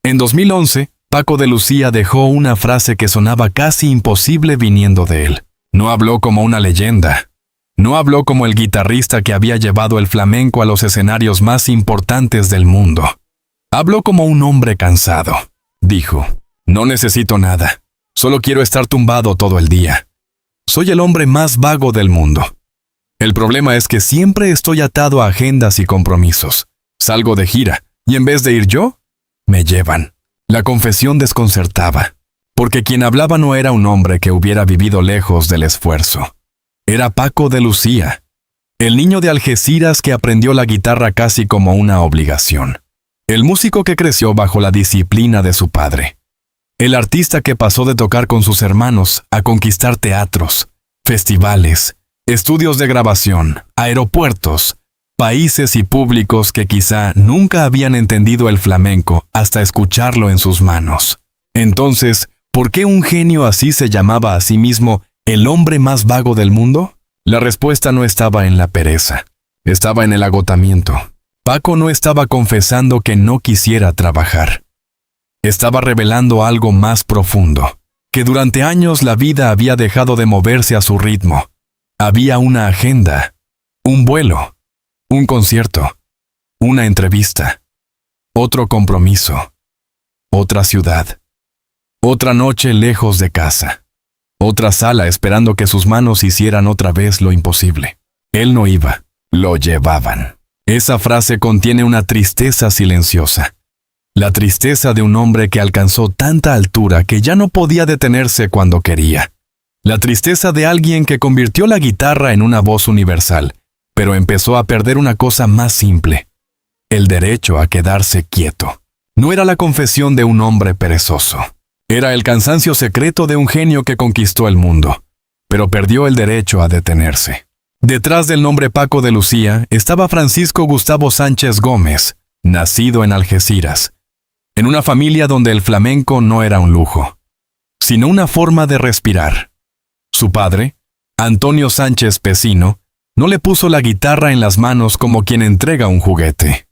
En 2011, Paco de Lucía dejó una frase que sonaba casi imposible viniendo de él. No habló como una leyenda. No habló como el guitarrista que había llevado el flamenco a los escenarios más importantes del mundo. Habló como un hombre cansado. Dijo, no necesito nada. Solo quiero estar tumbado todo el día. Soy el hombre más vago del mundo. El problema es que siempre estoy atado a agendas y compromisos. Salgo de gira, y en vez de ir yo, me llevan. La confesión desconcertaba, porque quien hablaba no era un hombre que hubiera vivido lejos del esfuerzo. Era Paco de Lucía, el niño de Algeciras que aprendió la guitarra casi como una obligación. El músico que creció bajo la disciplina de su padre. El artista que pasó de tocar con sus hermanos a conquistar teatros, festivales, estudios de grabación, aeropuertos, países y públicos que quizá nunca habían entendido el flamenco hasta escucharlo en sus manos. Entonces, ¿por qué un genio así se llamaba a sí mismo el hombre más vago del mundo? La respuesta no estaba en la pereza, estaba en el agotamiento. Paco no estaba confesando que no quisiera trabajar. Estaba revelando algo más profundo, que durante años la vida había dejado de moverse a su ritmo. Había una agenda, un vuelo, un concierto, una entrevista, otro compromiso, otra ciudad, otra noche lejos de casa, otra sala esperando que sus manos hicieran otra vez lo imposible. Él no iba, lo llevaban. Esa frase contiene una tristeza silenciosa. La tristeza de un hombre que alcanzó tanta altura que ya no podía detenerse cuando quería. La tristeza de alguien que convirtió la guitarra en una voz universal, pero empezó a perder una cosa más simple: el derecho a quedarse quieto. No era la confesión de un hombre perezoso. Era el cansancio secreto de un genio que conquistó el mundo, pero perdió el derecho a detenerse. Detrás del nombre Paco de Lucía estaba Francisco Gustavo Sánchez Gómez, nacido en Algeciras, en una familia donde el flamenco no era un lujo, sino una forma de respirar. Su padre, Antonio Sánchez Pecino, no le puso la guitarra en las manos como quien entrega un juguete.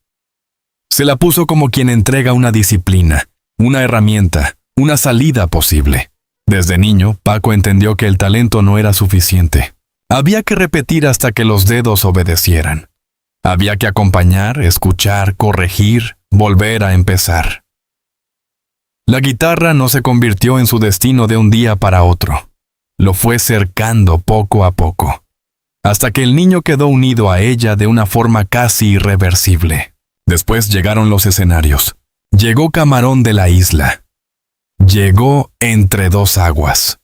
Se la puso como quien entrega una disciplina, una herramienta, una salida posible. Desde niño, Paco entendió que el talento no era suficiente. Había que repetir hasta que los dedos obedecieran. Había que acompañar, escuchar, corregir, volver a empezar. La guitarra no se convirtió en su destino de un día para otro. Lo fue cercando poco a poco, hasta que el niño quedó unido a ella de una forma casi irreversible. Después llegaron los escenarios. Llegó Camarón de la Isla. Llegó Entre dos aguas.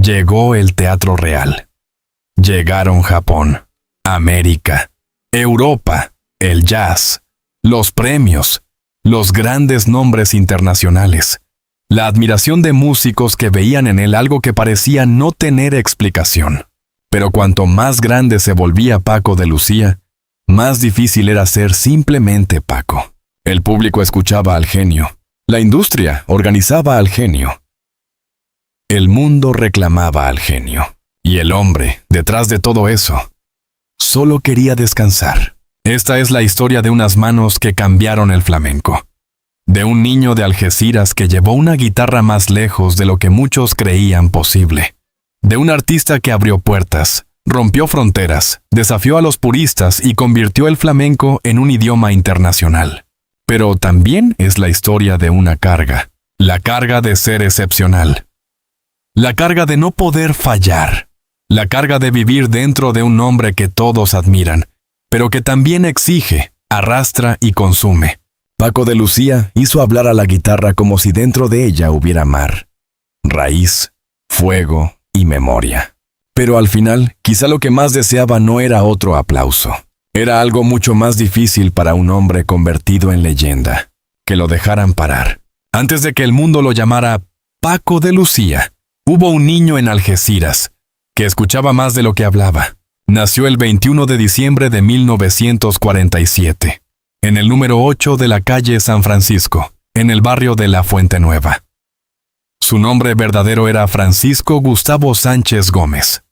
Llegó el Teatro Real. Llegaron Japón, América, Europa, el jazz, los premios, los grandes nombres internacionales, la admiración de músicos que veían en él algo que parecía no tener explicación. Pero cuanto más grande se volvía Paco de Lucía, más difícil era ser simplemente Paco. El público escuchaba al genio. La industria organizaba al genio. El mundo reclamaba al genio. Y el hombre, detrás de todo eso, solo quería descansar. Esta es la historia de unas manos que cambiaron el flamenco. De un niño de Algeciras que llevó una guitarra más lejos de lo que muchos creían posible. De un artista que abrió puertas, rompió fronteras, desafió a los puristas y convirtió el flamenco en un idioma internacional. Pero también es la historia de una carga. La carga de ser excepcional. La carga de no poder fallar. La carga de vivir dentro de un hombre que todos admiran, pero que también exige, arrastra y consume. Paco de Lucía hizo hablar a la guitarra como si dentro de ella hubiera mar, raíz, fuego y memoria. Pero al final, quizá lo que más deseaba no era otro aplauso. Era algo mucho más difícil para un hombre convertido en leyenda, que lo dejaran parar. Antes de que el mundo lo llamara Paco de Lucía, hubo un niño en Algeciras, que escuchaba más de lo que hablaba. Nació el 21 de diciembre de 1947, en el número 8 de la calle San Francisco, en el barrio de La Fuente Nueva. Su nombre verdadero era Francisco Gustavo Sánchez Gómez.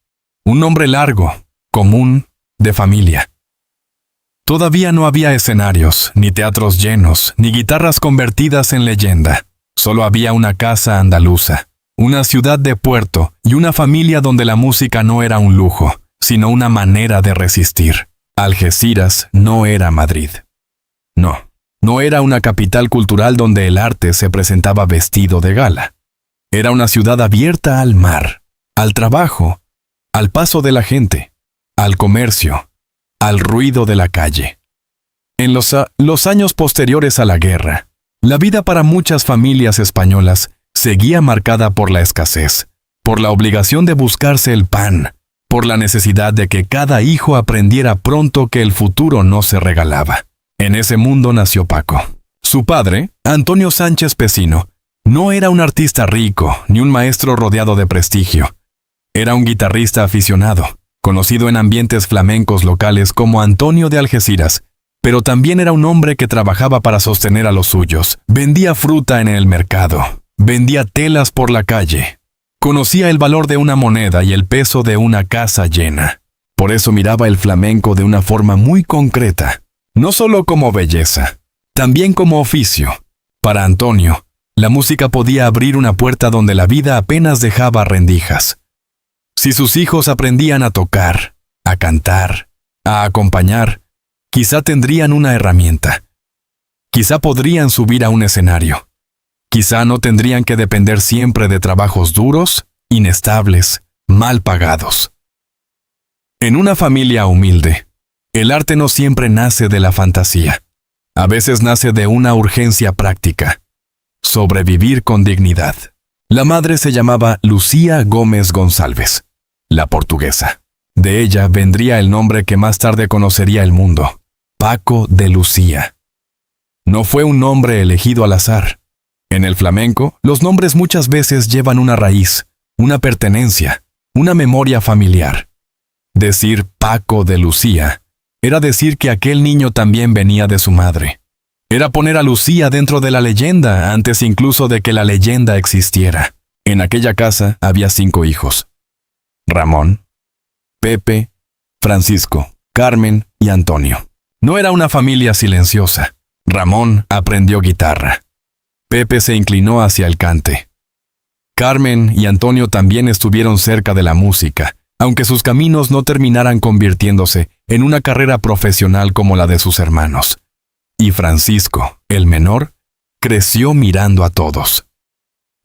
Un nombre largo, común, de familia. Todavía no había escenarios, ni teatros llenos, ni guitarras convertidas en leyenda. Solo había una casa andaluza, una ciudad de puerto y una familia donde la música no era un lujo, sino una manera de resistir. Algeciras no era Madrid. No era una capital cultural donde el arte se presentaba vestido de gala. Era una ciudad abierta al mar, al trabajo, al paso de la gente, al comercio, al ruido de la calle. En los años posteriores a la guerra, la vida para muchas familias españolas seguía marcada por la escasez, por la obligación de buscarse el pan, por la necesidad de que cada hijo aprendiera pronto que el futuro no se regalaba. En ese mundo nació Paco. Su padre, Antonio Sánchez Pecino, no era un artista rico ni un maestro rodeado de prestigio. Era un guitarrista aficionado, conocido en ambientes flamencos locales como Antonio de Algeciras, pero también era un hombre que trabajaba para sostener a los suyos. Vendía fruta en el mercado, vendía telas por la calle. Conocía el valor de una moneda y el peso de una casa llena. Por eso miraba el flamenco de una forma muy concreta, no solo como belleza, también como oficio. Para Antonio, la música podía abrir una puerta donde la vida apenas dejaba rendijas. Si sus hijos aprendían a tocar, a cantar, a acompañar, quizá tendrían una herramienta. Quizá podrían subir a un escenario. Quizá no tendrían que depender siempre de trabajos duros, inestables, mal pagados. En una familia humilde, el arte no siempre nace de la fantasía. A veces nace de una urgencia práctica. Sobrevivir con dignidad. La madre se llamaba Lucía Gómez González, la portuguesa. De ella vendría el nombre que más tarde conocería el mundo, Paco de Lucía. No fue un nombre elegido al azar. En el flamenco, los nombres muchas veces llevan una raíz, una pertenencia, una memoria familiar. Decir Paco de Lucía era decir que aquel niño también venía de su madre. Era poner a Lucía dentro de la leyenda antes incluso de que la leyenda existiera. En aquella casa había 5 hijos: Ramón, Pepe, Francisco, Carmen y Antonio. No era una familia silenciosa. Ramón aprendió guitarra. Pepe se inclinó hacia el cante. Carmen y Antonio también estuvieron cerca de la música, aunque sus caminos no terminaran convirtiéndose en una carrera profesional como la de sus hermanos. Y Francisco, el menor, creció mirando a todos.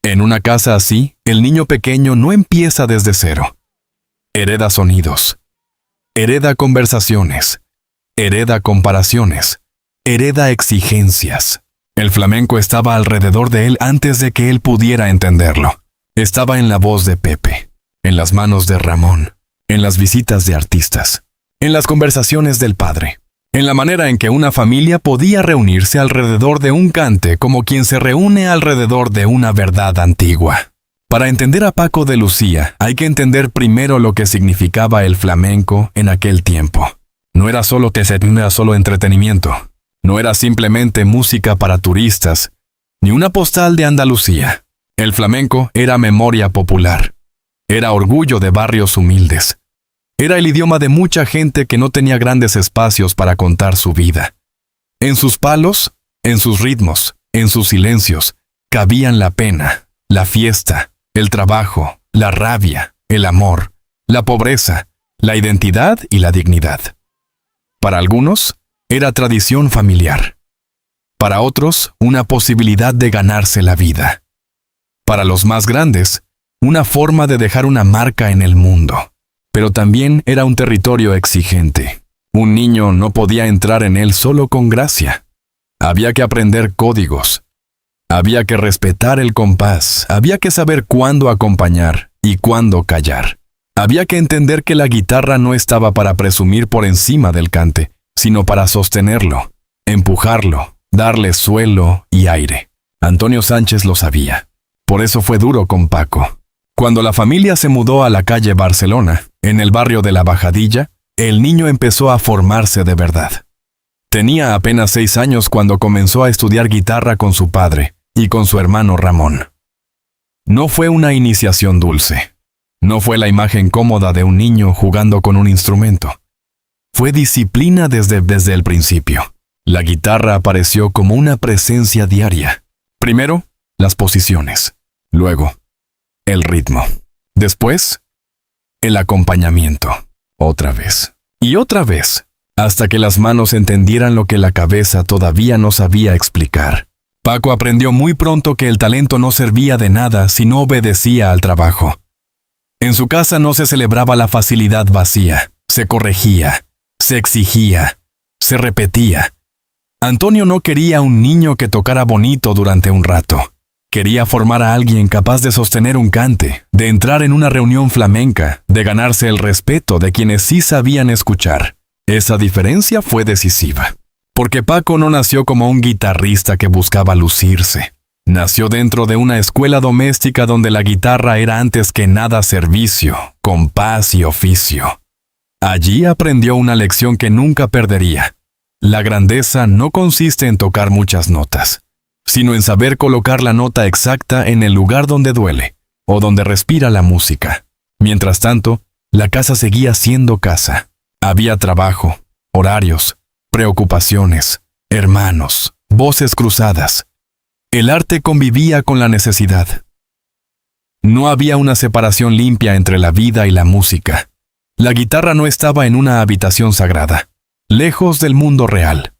En una casa así, el niño pequeño no empieza desde cero. Hereda sonidos, hereda conversaciones, hereda comparaciones, hereda exigencias. El flamenco estaba alrededor de él antes de que él pudiera entenderlo. Estaba en la voz de Pepe, en las manos de Ramón, en las visitas de artistas, en las conversaciones del padre, en la manera en que una familia podía reunirse alrededor de un cante como quien se reúne alrededor de una verdad antigua. Para entender a Paco de Lucía, hay que entender primero lo que significaba el flamenco en aquel tiempo. No era solo entretenimiento. No era simplemente música para turistas, ni una postal de Andalucía. El flamenco era memoria popular. Era orgullo de barrios humildes. Era el idioma de mucha gente que no tenía grandes espacios para contar su vida. En sus palos, en sus ritmos, en sus silencios, cabían la pena, la fiesta, el trabajo, la rabia, el amor, la pobreza, la identidad y la dignidad. Para algunos, era tradición familiar. Para otros, una posibilidad de ganarse la vida. Para los más grandes, una forma de dejar una marca en el mundo. Pero también era un territorio exigente. Un niño no podía entrar en él solo con gracia. Había que aprender códigos. Había que respetar el compás. Había que saber cuándo acompañar y cuándo callar. Había que entender que la guitarra no estaba para presumir por encima del cante, sino para sostenerlo, empujarlo, darle suelo y aire. Antonio Sánchez lo sabía. Por eso fue duro con Paco. Cuando la familia se mudó a la calle Barcelona, en el barrio de La Bajadilla, el niño empezó a formarse de verdad. Tenía apenas 6 años cuando comenzó a estudiar guitarra con su padre y con su hermano Ramón. No fue una iniciación dulce. No fue la imagen cómoda de un niño jugando con un instrumento. Fue disciplina desde el principio. La guitarra apareció como una presencia diaria. Primero, las posiciones. Luego, el ritmo. Después, el acompañamiento. Otra vez. Y otra vez. Hasta que las manos entendieran lo que la cabeza todavía no sabía explicar. Paco aprendió muy pronto que el talento no servía de nada si no obedecía al trabajo. En su casa no se celebraba la facilidad vacía, se corregía, se exigía, se repetía. Antonio no quería un niño que tocara bonito durante un rato. Quería formar a alguien capaz de sostener un cante, de entrar en una reunión flamenca, de ganarse el respeto de quienes sí sabían escuchar. Esa diferencia fue decisiva. Porque Paco no nació como un guitarrista que buscaba lucirse. Nació dentro de una escuela doméstica donde la guitarra era antes que nada servicio, compás y oficio. Allí aprendió una lección que nunca perdería. La grandeza no consiste en tocar muchas notas, sino en saber colocar la nota exacta en el lugar donde duele, o donde respira la música. Mientras tanto, la casa seguía siendo casa. Había trabajo, horarios, preocupaciones, hermanos, voces cruzadas. El arte convivía con la necesidad. No había una separación limpia entre la vida y la música. La guitarra no estaba en una habitación sagrada, lejos del mundo real.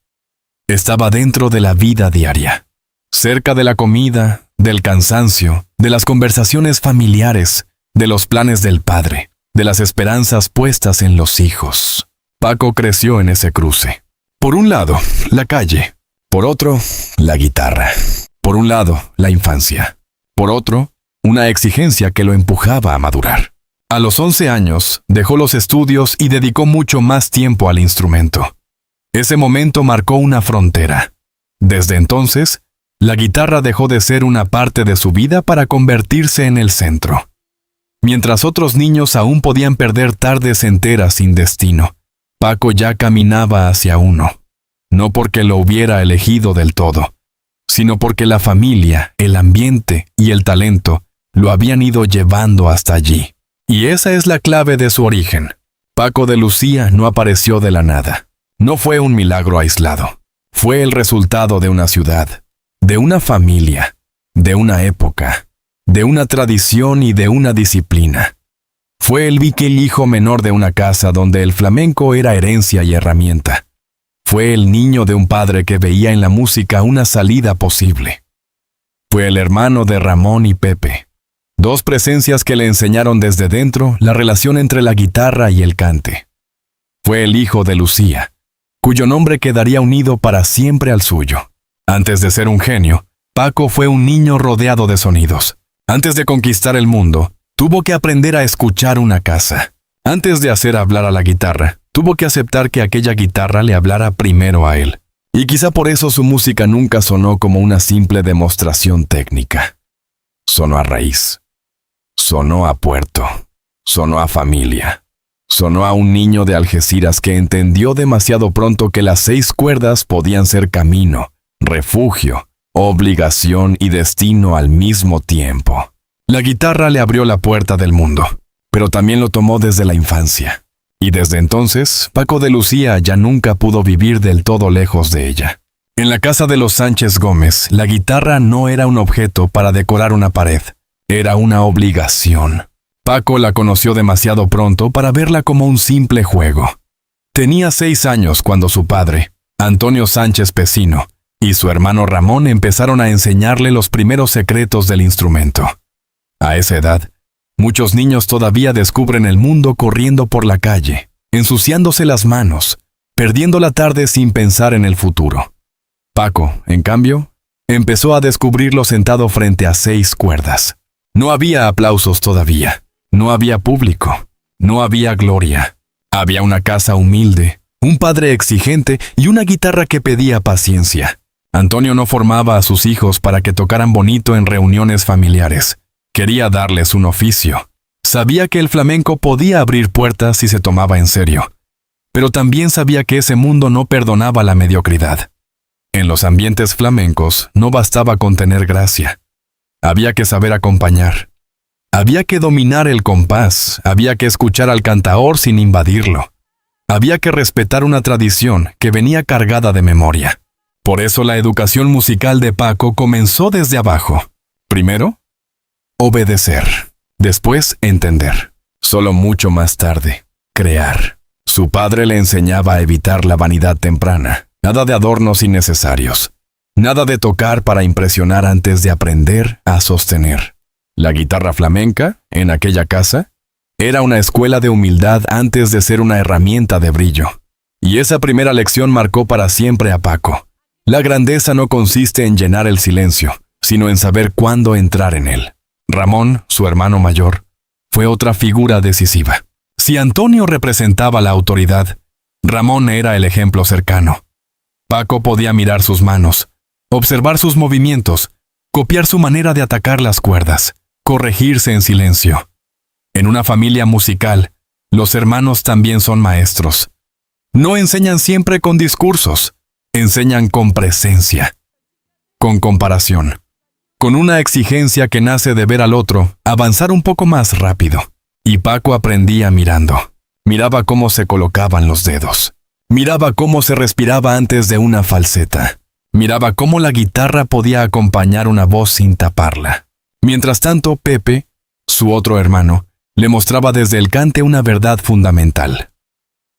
Estaba dentro de la vida diaria, cerca de la comida, del cansancio, de las conversaciones familiares, de los planes del padre, de las esperanzas puestas en los hijos. Paco creció en ese cruce. Por un lado, la calle. Por otro, la guitarra. Por un lado, la infancia. Por otro, una exigencia que lo empujaba a madurar. A los 11 años, dejó los estudios y dedicó mucho más tiempo al instrumento. Ese momento marcó una frontera. Desde entonces, la guitarra dejó de ser una parte de su vida para convertirse en el centro. Mientras otros niños aún podían perder tardes enteras sin destino, Paco ya caminaba hacia uno. No porque lo hubiera elegido del todo, sino porque la familia, el ambiente y el talento lo habían ido llevando hasta allí. Y esa es la clave de su origen. Paco de Lucía no apareció de la nada. No fue un milagro aislado. Fue el resultado de una ciudad, de una familia, de una época, de una tradición y de una disciplina. Fue el hijo menor de una casa donde el flamenco era herencia y herramienta. Fue el niño de un padre que veía en la música una salida posible. Fue el hermano de Ramón y Pepe, dos presencias que le enseñaron desde dentro la relación entre la guitarra y el cante. Fue el hijo de Lucía, cuyo nombre quedaría unido para siempre al suyo. Antes de ser un genio, Paco fue un niño rodeado de sonidos. Antes de conquistar el mundo, tuvo que aprender a escuchar una casa. Antes de hacer hablar a la guitarra, tuvo que aceptar que aquella guitarra le hablara primero a él. Y quizá por eso su música nunca sonó como una simple demostración técnica. Sonó a raíz. Sonó a puerto. Sonó a familia. Sonó a un niño de Algeciras que entendió demasiado pronto que las 6 cuerdas podían ser camino, refugio, obligación y destino al mismo tiempo. La guitarra le abrió la puerta del mundo, pero también lo tomó desde la infancia. Y desde entonces, Paco de Lucía ya nunca pudo vivir del todo lejos de ella. En la casa de los Sánchez Gómez, la guitarra no era un objeto para decorar una pared, era una obligación. Paco la conoció demasiado pronto para verla como un simple juego. Tenía 6 años cuando su padre, Antonio Sánchez Pecino, y su hermano Ramón empezaron a enseñarle los primeros secretos del instrumento. A esa edad, muchos niños todavía descubren el mundo corriendo por la calle, ensuciándose las manos, perdiendo la tarde sin pensar en el futuro. Paco, en cambio, empezó a descubrirlo sentado frente a 6 cuerdas. No había aplausos todavía, no había público, no había gloria. Había una casa humilde, un padre exigente y una guitarra que pedía paciencia. Antonio no formaba a sus hijos para que tocaran bonito en reuniones familiares. Quería darles un oficio. Sabía que el flamenco podía abrir puertas si se tomaba en serio. Pero también sabía que ese mundo no perdonaba la mediocridad. En los ambientes flamencos no bastaba con tener gracia. Había que saber acompañar. Había que dominar el compás, había que escuchar al cantaor sin invadirlo. Había que respetar una tradición que venía cargada de memoria. Por eso la educación musical de Paco comenzó desde abajo. Primero, obedecer. Después, entender. Solo mucho más tarde, crear. Su padre le enseñaba a evitar la vanidad temprana. Nada de adornos innecesarios. Nada de tocar para impresionar antes de aprender a sostener. La guitarra flamenca, en aquella casa, era una escuela de humildad antes de ser una herramienta de brillo. Y esa primera lección marcó para siempre a Paco. La grandeza no consiste en llenar el silencio, sino en saber cuándo entrar en él. Ramón, su hermano mayor, fue otra figura decisiva. Si Antonio representaba la autoridad, Ramón era el ejemplo cercano. Paco podía mirar sus manos, observar sus movimientos, copiar su manera de atacar las cuerdas, corregirse en silencio. En una familia musical, los hermanos también son maestros. No enseñan siempre con discursos, enseñan con presencia, con comparación, con una exigencia que nace de ver al otro avanzar un poco más rápido. Y Paco aprendía mirando. Miraba cómo se colocaban los dedos. Miraba cómo se respiraba antes de una falseta. Miraba cómo la guitarra podía acompañar una voz sin taparla. Mientras tanto, Pepe, su otro hermano, le mostraba desde el cante una verdad fundamental.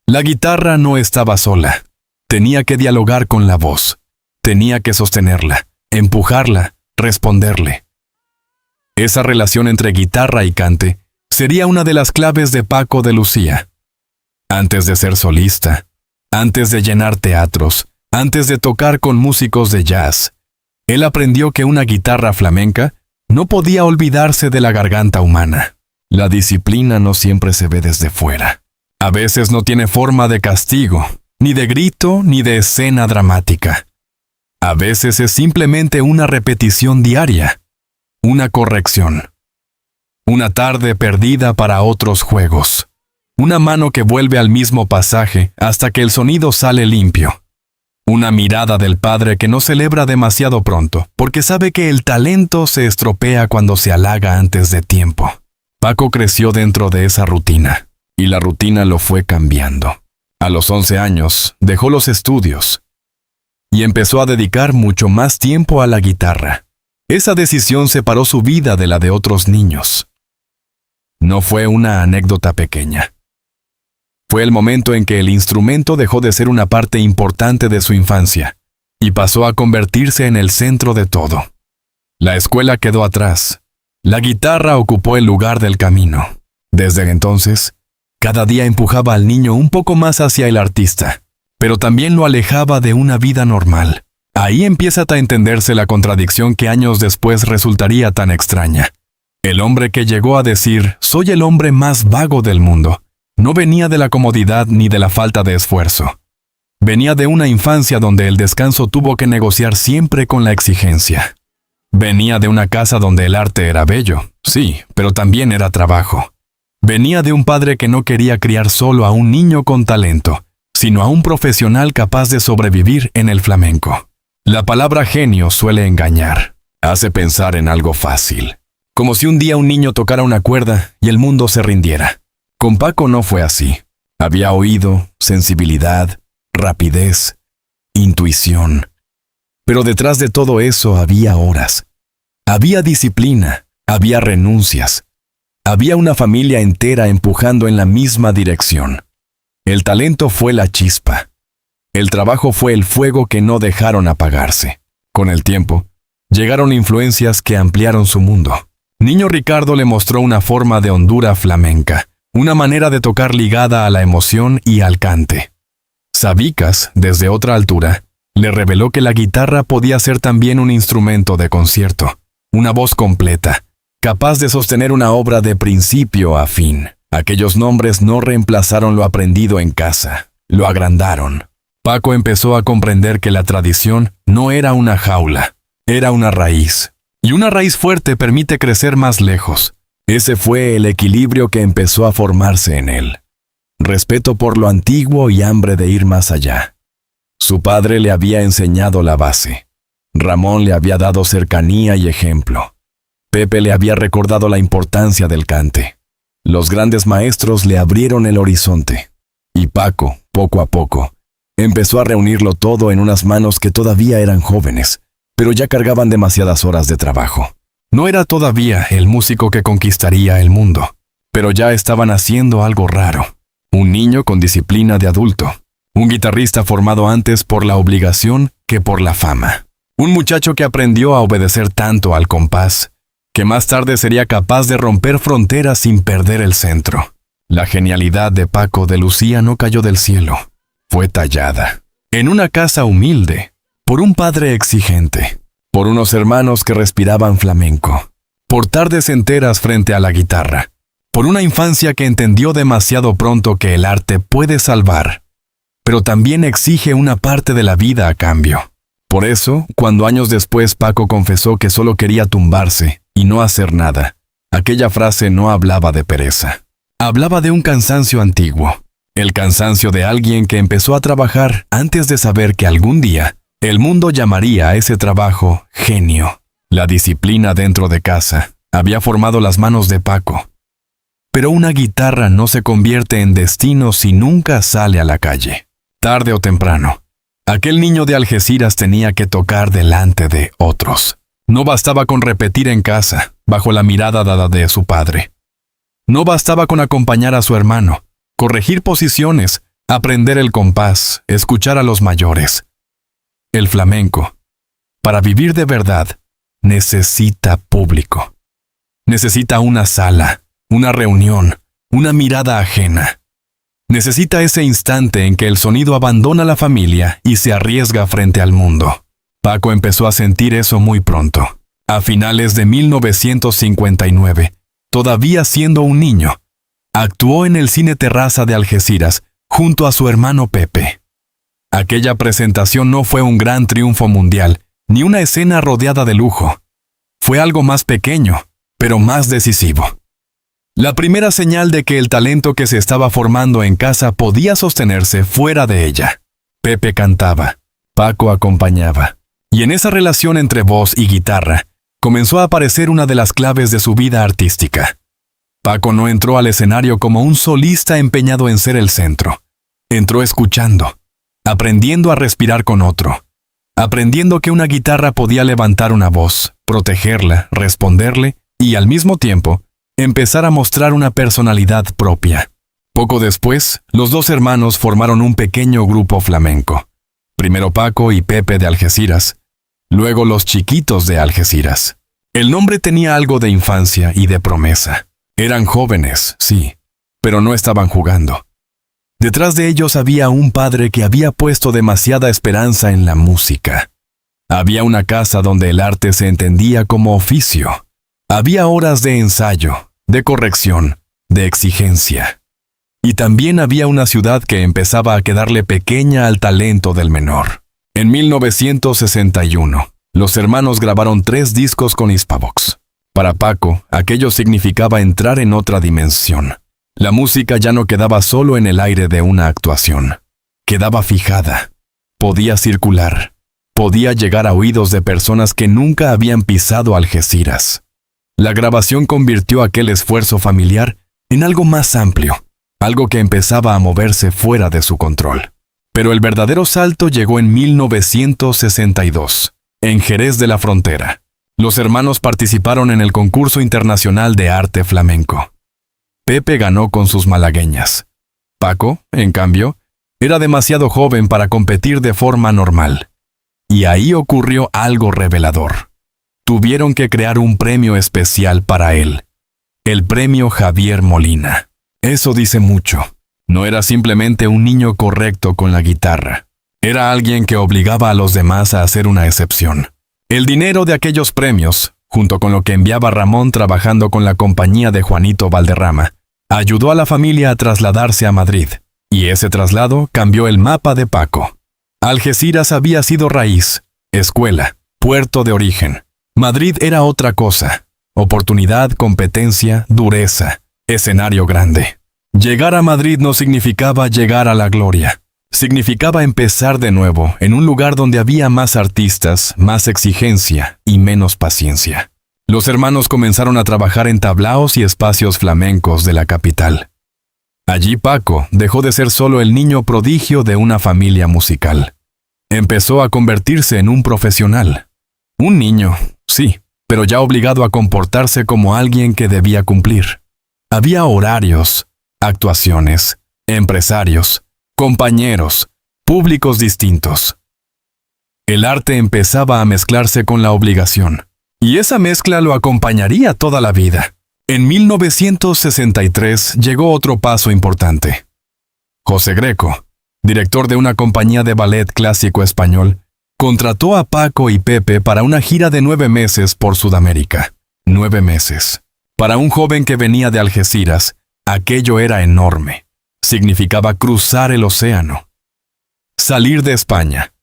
La guitarra no estaba sola. Tenía que dialogar con la voz. Tenía que sostenerla, empujarla, responderle. Esa relación entre guitarra y cante sería una de las claves de Paco de Lucía. Antes de ser solista, antes de llenar teatros, antes de tocar con músicos de jazz, él aprendió que una guitarra flamenca no podía olvidarse de la garganta humana. La disciplina no siempre se ve desde fuera. A veces no tiene forma de castigo, ni de grito, ni de escena dramática. A veces es simplemente una repetición diaria, una corrección. Una tarde perdida para otros juegos. Una mano que vuelve al mismo pasaje hasta que el sonido sale limpio. Una mirada del padre que no celebra demasiado pronto, porque sabe que el talento se estropea cuando se halaga antes de tiempo. Paco creció dentro de esa rutina, y la rutina lo fue cambiando. A los 11 años, dejó los estudios, y empezó a dedicar mucho más tiempo a la guitarra. Esa decisión separó su vida de la de otros niños. No fue una anécdota pequeña. Fue el momento en que el instrumento dejó de ser una parte importante de su infancia y pasó a convertirse en el centro de todo. La escuela quedó atrás. La guitarra ocupó el lugar del camino. Desde entonces, cada día empujaba al niño un poco más hacia el artista, pero también lo alejaba de una vida normal. Ahí empieza a entenderse la contradicción que años después resultaría tan extraña. El hombre que llegó a decir, soy el hombre más vago del mundo, no venía de la comodidad ni de la falta de esfuerzo. Venía de una infancia donde el descanso tuvo que negociar siempre con la exigencia. Venía de una casa donde el arte era bello, sí, pero también era trabajo. Venía de un padre que no quería criar solo a un niño con talento, sino a un profesional capaz de sobrevivir en el flamenco. La palabra genio suele engañar, hace pensar en algo fácil. Como si un día un niño tocara una cuerda y el mundo se rindiera. Con Paco no fue así. Había oído, sensibilidad, rapidez, intuición. Pero detrás de todo eso había horas. Había disciplina, había renuncias. Había una familia entera empujando en la misma dirección. El talento fue la chispa. El trabajo fue el fuego que no dejaron apagarse. Con el tiempo, llegaron influencias que ampliaron su mundo. Niño Ricardo le mostró una forma de hondura flamenca, una manera de tocar ligada a la emoción y al cante. Sabicas, desde otra altura, le reveló que la guitarra podía ser también un instrumento de concierto, una voz completa, capaz de sostener una obra de principio a fin. Aquellos nombres no reemplazaron lo aprendido en casa, lo agrandaron. Paco empezó a comprender que la tradición no era una jaula, era una raíz. Y una raíz fuerte permite crecer más lejos. Ese fue el equilibrio que empezó a formarse en él. Respeto por lo antiguo y hambre de ir más allá. Su padre le había enseñado la base. Ramón le había dado cercanía y ejemplo. Pepe le había recordado la importancia del cante. Los grandes maestros le abrieron el horizonte. Y Paco, Poco a poco, empezó a reunirlo todo en unas manos que todavía eran jóvenes, pero ya cargaban demasiadas horas de trabajo. No era todavía el músico que conquistaría el mundo, pero ya estaban haciendo algo raro. Un niño con disciplina de adulto. Un guitarrista formado antes por la obligación que por la fama. Un muchacho que aprendió a obedecer tanto al compás, que más tarde sería capaz de romper fronteras sin perder el centro. La genialidad de Paco de Lucía no cayó del cielo. Fue tallada en una casa humilde, por un padre exigente, por unos hermanos que respiraban flamenco, por tardes enteras frente a la guitarra, por una infancia que entendió demasiado pronto que el arte puede salvar, pero también exige una parte de la vida a cambio. Por eso, cuando años después Paco confesó que solo quería tumbarse y no hacer nada, aquella frase no hablaba de pereza. Hablaba de un cansancio antiguo, el cansancio de alguien que empezó a trabajar antes de saber que algún día el mundo llamaría a ese trabajo genio. La disciplina dentro de casa había formado las manos de Paco. Pero una guitarra no se convierte en destino si nunca sale a la calle. Tarde o temprano, aquel niño de Algeciras tenía que tocar delante de otros. No bastaba con repetir en casa, bajo la mirada dada de su padre. No bastaba con acompañar a su hermano, corregir posiciones, aprender el compás, escuchar a los mayores. El flamenco, para vivir de verdad, necesita público. Necesita una sala, una reunión, una mirada ajena. Necesita ese instante en que el sonido abandona la familia y se arriesga frente al mundo. Paco empezó a sentir eso muy pronto. A finales de 1959, todavía siendo un niño, actuó en el Cine Terraza de Algeciras junto a su hermano Pepe. Aquella presentación no fue un gran triunfo mundial, ni una escena rodeada de lujo. Fue algo más pequeño, pero más decisivo. La primera señal de que el talento que se estaba formando en casa podía sostenerse fuera de ella. Pepe cantaba, Paco acompañaba, y en esa relación entre voz y guitarra comenzó a aparecer una de las claves de su vida artística. Paco no entró al escenario como un solista empeñado en ser el centro. Entró escuchando, aprendiendo a respirar con otro, aprendiendo que una guitarra podía levantar una voz, protegerla, responderle y al mismo tiempo empezar a mostrar una personalidad propia. Poco después, los dos hermanos formaron un pequeño grupo flamenco. Primero Paco y Pepe de Algeciras, luego los Chiquitos de Algeciras. El nombre tenía algo de infancia y de promesa. Eran jóvenes, sí, pero no estaban jugando. Detrás de ellos había un padre que había puesto demasiada esperanza en la música. Había una casa donde el arte se entendía como oficio. Había horas de ensayo, de corrección, de exigencia. Y también había una ciudad que empezaba a quedarle pequeña al talento del menor. En 1961, los hermanos grabaron 3 discos con Hispavox. Para Paco, aquello significaba entrar en otra dimensión. La música ya no quedaba solo en el aire de una actuación. Quedaba fijada. Podía circular. Podía llegar a oídos de personas que nunca habían pisado Algeciras. La grabación convirtió aquel esfuerzo familiar en algo más amplio, algo que empezaba a moverse fuera de su control. Pero el verdadero salto llegó en 1962, en Jerez de la Frontera. Los hermanos participaron en el concurso internacional de arte flamenco. Pepe ganó con sus malagueñas. Paco, en cambio, era demasiado joven para competir de forma normal. Y ahí ocurrió algo revelador. Tuvieron que crear un premio especial para él. El premio Javier Molina. Eso dice mucho. No era simplemente un niño correcto con la guitarra. Era alguien que obligaba a los demás a hacer una excepción. El dinero de aquellos premios, junto con lo que enviaba Ramón trabajando con la compañía de Juanito Valderrama, ayudó a la familia a trasladarse a Madrid. Y ese traslado cambió el mapa de Paco. Algeciras había sido raíz, escuela, puerto de origen. Madrid era otra cosa. Oportunidad, competencia, dureza, escenario grande. Llegar a Madrid no significaba llegar a la gloria. Significaba empezar de nuevo en un lugar donde había más artistas, más exigencia y menos paciencia. Los hermanos comenzaron a trabajar en tablaos y espacios flamencos de la capital. Allí Paco dejó de ser solo el niño prodigio de una familia musical. Empezó a convertirse en un profesional. Un niño, sí, pero ya obligado a comportarse como alguien que debía cumplir. Había horarios, actuaciones, empresarios, compañeros, públicos distintos. El arte empezaba a mezclarse con la obligación, y esa mezcla lo acompañaría toda la vida. En 1963 llegó otro paso importante. José Greco, director de una compañía de ballet clásico español, contrató a Paco y Pepe para una gira de 9 meses por Sudamérica. 9 meses. Para un joven que venía de Algeciras, aquello era enorme. Significaba cruzar el océano. Salir de España.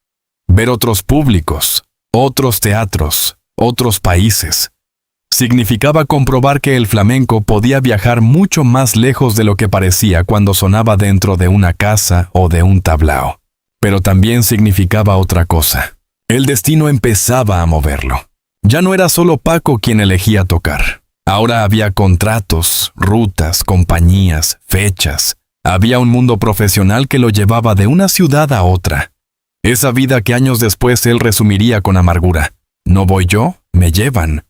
Ver otros públicos, otros teatros, otros países. Significaba comprobar que el flamenco podía viajar mucho más lejos de lo que parecía cuando sonaba dentro de una casa o de un tablao. Pero también significaba otra cosa. El destino empezaba a moverlo. Ya no era solo Paco quien elegía tocar. Ahora había contratos, rutas, compañías, fechas. Había un mundo profesional que lo llevaba de una ciudad a otra. Esa vida que años después él resumiría con amargura. No voy yo, me llevan.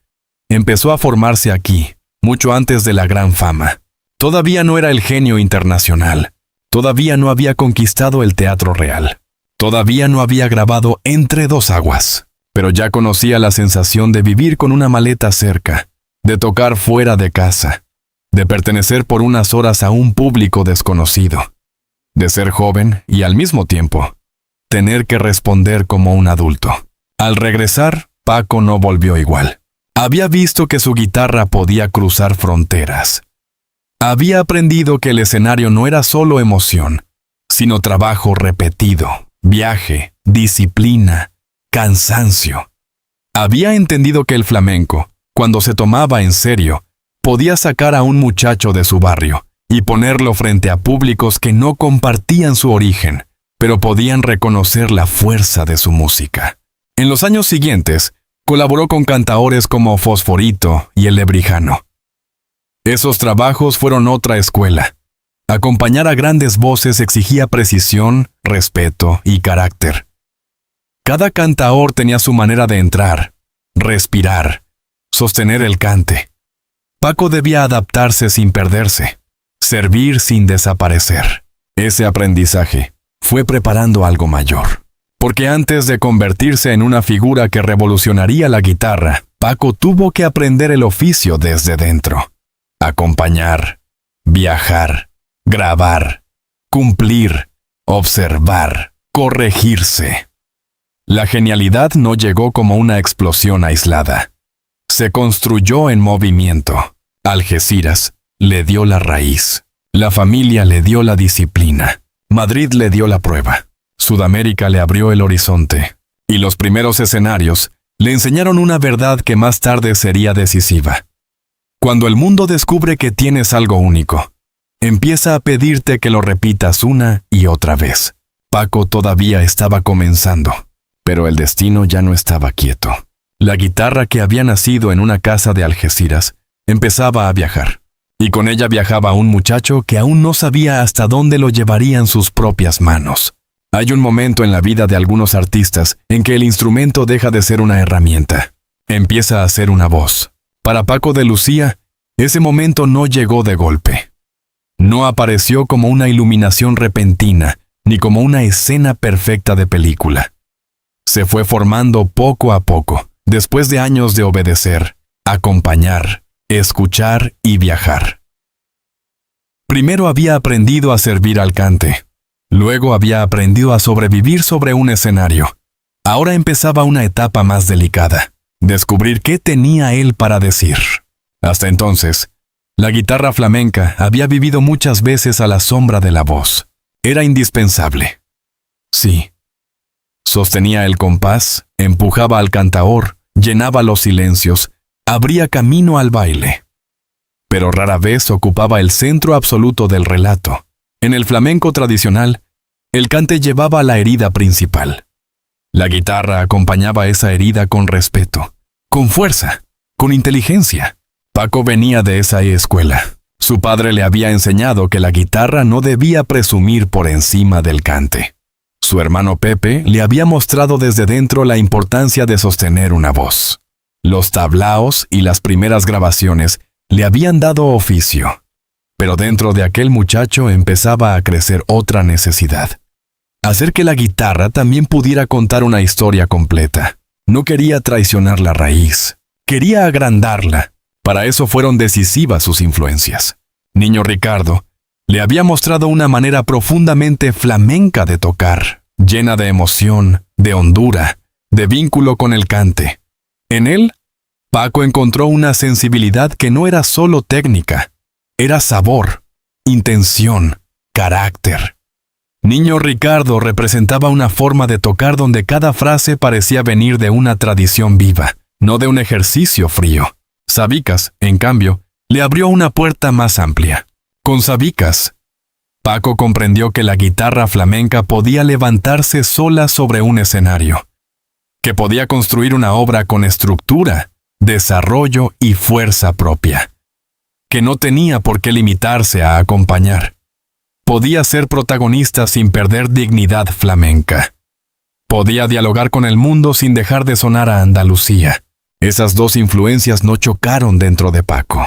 Empezó a formarse aquí, mucho antes de la gran fama. Todavía no era el genio internacional. Todavía no había conquistado el teatro real. Todavía no había grabado Entre dos aguas. Pero ya conocía la sensación de vivir con una maleta cerca, de tocar fuera de casa, de pertenecer por unas horas a un público desconocido, de ser joven y al mismo tiempo, tener que responder como un adulto. Al regresar, Paco no volvió igual. Había visto que su guitarra podía cruzar fronteras. Había aprendido que el escenario no era solo emoción, sino trabajo repetido, viaje, disciplina, cansancio. Había entendido que el flamenco, cuando se tomaba en serio, podía sacar a un muchacho de su barrio y ponerlo frente a públicos que no compartían su origen, pero podían reconocer la fuerza de su música. En los años siguientes, colaboró con cantaores como Fosforito y El Lebrijano. Esos trabajos fueron otra escuela. Acompañar a grandes voces exigía precisión, respeto y carácter. Cada cantaor tenía su manera de entrar, respirar, sostener el cante. Paco debía adaptarse sin perderse, servir sin desaparecer. Ese aprendizaje fue preparando algo mayor. Porque antes de convertirse en una figura que revolucionaría la guitarra, Paco tuvo que aprender el oficio desde dentro. Acompañar, viajar, grabar, cumplir, observar, corregirse. La genialidad no llegó como una explosión aislada. Se construyó en movimiento. Algeciras le dio la raíz. La familia le dio la disciplina. Madrid le dio la prueba. Sudamérica le abrió el horizonte. Y los primeros escenarios le enseñaron una verdad que más tarde sería decisiva. Cuando el mundo descubre que tienes algo único, empieza a pedirte que lo repitas una y otra vez. Paco todavía estaba comenzando, pero el destino ya no estaba quieto. La guitarra que había nacido en una casa de Algeciras empezaba a viajar, y con ella viajaba un muchacho que aún no sabía hasta dónde lo llevarían sus propias manos. Hay un momento en la vida de algunos artistas en que el instrumento deja de ser una herramienta. Empieza a ser una voz. Para Paco de Lucía, ese momento no llegó de golpe. No apareció como una iluminación repentina, ni como una escena perfecta de película. Se fue formando poco a poco, después de años de obedecer, acompañar, escuchar y viajar. Primero había aprendido a servir al cante. Luego había aprendido a sobrevivir sobre un escenario. Ahora empezaba una etapa más delicada, descubrir qué tenía él para decir. Hasta entonces, la guitarra flamenca había vivido muchas veces a la sombra de la voz. Era indispensable. Sí. Sostenía el compás, empujaba al cantaor, llenaba los silencios, abría camino al baile. Pero rara vez ocupaba el centro absoluto del relato. En el flamenco tradicional, el cante llevaba la herida principal. La guitarra acompañaba esa herida con respeto, con fuerza, con inteligencia. Paco venía de esa escuela. Su padre le había enseñado que la guitarra no debía presumir por encima del cante. Su hermano Pepe le había mostrado desde dentro la importancia de sostener una voz. Los tablaos y las primeras grabaciones le habían dado oficio. Pero dentro de aquel muchacho empezaba a crecer otra necesidad. Hacer que la guitarra también pudiera contar una historia completa. No quería traicionar la raíz. Quería agrandarla. Para eso fueron decisivas sus influencias. Niño Ricardo le había mostrado una manera profundamente flamenca de tocar, llena de emoción, de hondura, de vínculo con el cante. En él, Paco encontró una sensibilidad que no era solo técnica, era sabor, intención, carácter. Niño Ricardo representaba una forma de tocar donde cada frase parecía venir de una tradición viva, no de un ejercicio frío. Sabicas, en cambio, le abrió una puerta más amplia. Con Sabicas, Paco comprendió que la guitarra flamenca podía levantarse sola sobre un escenario, que podía construir una obra con estructura, desarrollo y fuerza propia, que no tenía por qué limitarse a acompañar. Podía ser protagonista sin perder dignidad flamenca. Podía dialogar con el mundo sin dejar de sonar a Andalucía. Esas dos influencias no chocaron dentro de Paco.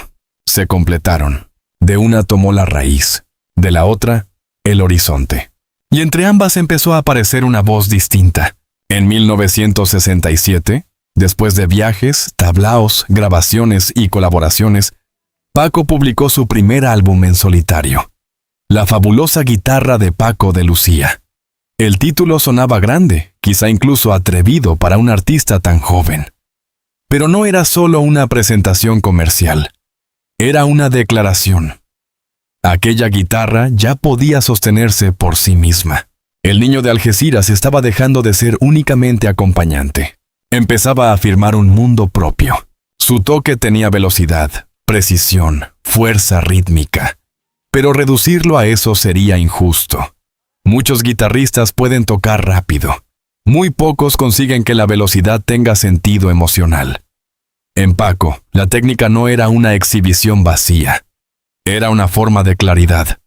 Se completaron. De una tomó la raíz, de la otra, el horizonte. Y entre ambas empezó a aparecer una voz distinta. En 1967, después de viajes, tablaos, grabaciones y colaboraciones, Paco publicó su primer álbum en solitario, La fabulosa guitarra de Paco de Lucía. El título sonaba grande, quizá incluso atrevido para un artista tan joven. Pero no era solo una presentación comercial. Era una declaración. Aquella guitarra ya podía sostenerse por sí misma. El niño de Algeciras estaba dejando de ser únicamente acompañante. Empezaba a afirmar un mundo propio. Su toque tenía velocidad, precisión, fuerza rítmica. Pero reducirlo a eso sería injusto. Muchos guitarristas pueden tocar rápido. Muy pocos consiguen que la velocidad tenga sentido emocional. En Paco, la técnica no era una exhibición vacía. Era una forma de claridad.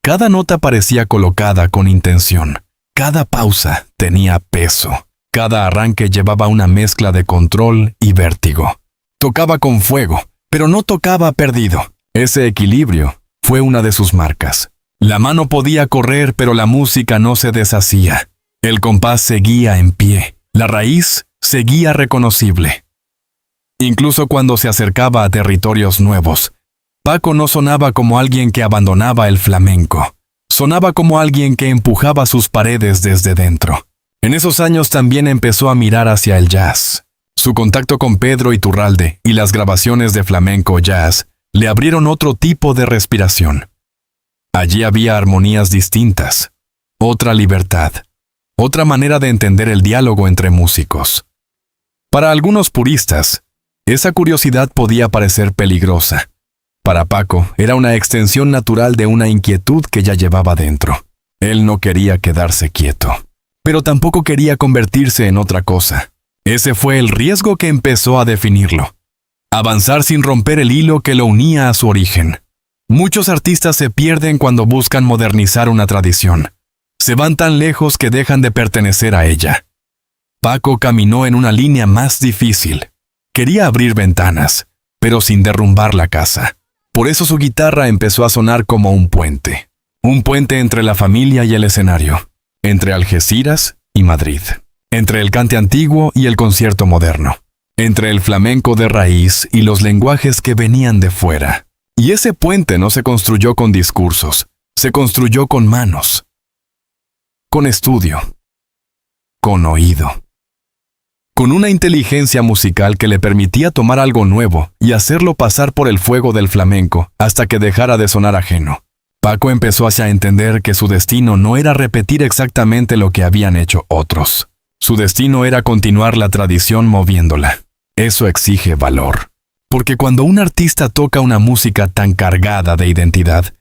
Cada nota parecía colocada con intención. Cada pausa tenía peso. Cada arranque llevaba una mezcla de control y vértigo. Tocaba con fuego, pero no tocaba perdido. Ese equilibrio fue una de sus marcas. La mano podía correr, pero la música no se deshacía. El compás seguía en pie. La raíz seguía reconocible. Incluso cuando se acercaba a territorios nuevos, Paco no sonaba como alguien que abandonaba el flamenco. Sonaba como alguien que empujaba sus paredes desde dentro. En esos años también empezó a mirar hacia el jazz. Su contacto con Pedro Iturralde y las grabaciones de flamenco jazz le abrieron otro tipo de respiración. Allí había armonías distintas, otra libertad, otra manera de entender el diálogo entre músicos. Para algunos puristas, esa curiosidad podía parecer peligrosa. Para Paco, era una extensión natural de una inquietud que ya llevaba dentro. Él no quería quedarse quieto, pero tampoco quería convertirse en otra cosa. Ese fue el riesgo que empezó a definirlo. Avanzar sin romper el hilo que lo unía a su origen. Muchos artistas se pierden cuando buscan modernizar una tradición. Se van tan lejos que dejan de pertenecer a ella. Paco caminó en una línea más difícil. Quería abrir ventanas, pero sin derrumbar la casa. Por eso su guitarra empezó a sonar como un puente. Un puente entre la familia y el escenario. Entre Algeciras y Madrid. Entre el cante antiguo y el concierto moderno. Entre el flamenco de raíz y los lenguajes que venían de fuera. Y ese puente no se construyó con discursos, se construyó con manos, con estudio, con oído, con una inteligencia musical que le permitía tomar algo nuevo y hacerlo pasar por el fuego del flamenco hasta que dejara de sonar ajeno. Paco empezó a entender que su destino no era repetir exactamente lo que habían hecho otros. Su destino era continuar la tradición moviéndola. Eso exige valor. Porque cuando un artista toca una música tan cargada de identidad,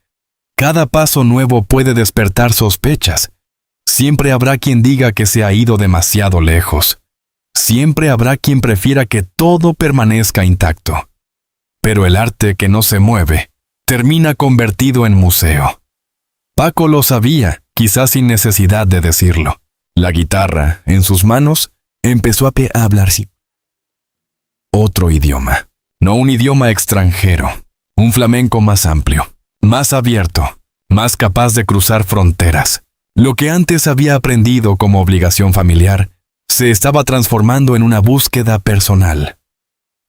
cada paso nuevo puede despertar sospechas. Siempre habrá quien diga que se ha ido demasiado lejos. Siempre habrá quien prefiera que todo permanezca intacto. Pero el arte que no se mueve termina convertido en museo. Paco lo sabía, quizás sin necesidad de decirlo. La guitarra, en sus manos, empezó a hablar otro idioma. No un idioma extranjero, un flamenco más amplio, más abierto, más capaz de cruzar fronteras. Lo que antes había aprendido como obligación familiar, se estaba transformando en una búsqueda personal.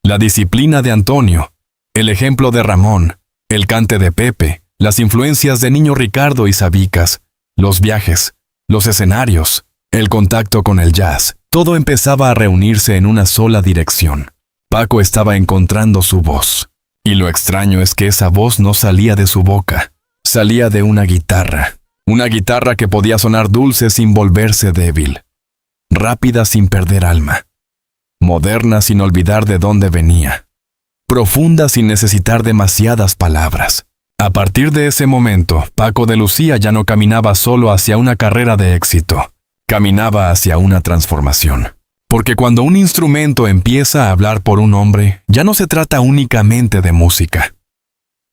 La disciplina de Antonio, el ejemplo de Ramón, el cante de Pepe, las influencias de Niño Ricardo y Sabicas, los viajes, los escenarios, el contacto con el jazz, todo empezaba a reunirse en una sola dirección. Paco estaba encontrando su voz. Y lo extraño es que esa voz no salía de su boca, salía de una guitarra que podía sonar dulce sin volverse débil, rápida sin perder alma, moderna sin olvidar de dónde venía, profunda sin necesitar demasiadas palabras. A partir de ese momento, Paco de Lucía ya no caminaba solo hacia una carrera de éxito, caminaba hacia una transformación. Porque cuando un instrumento empieza a hablar por un hombre, ya no se trata únicamente de música.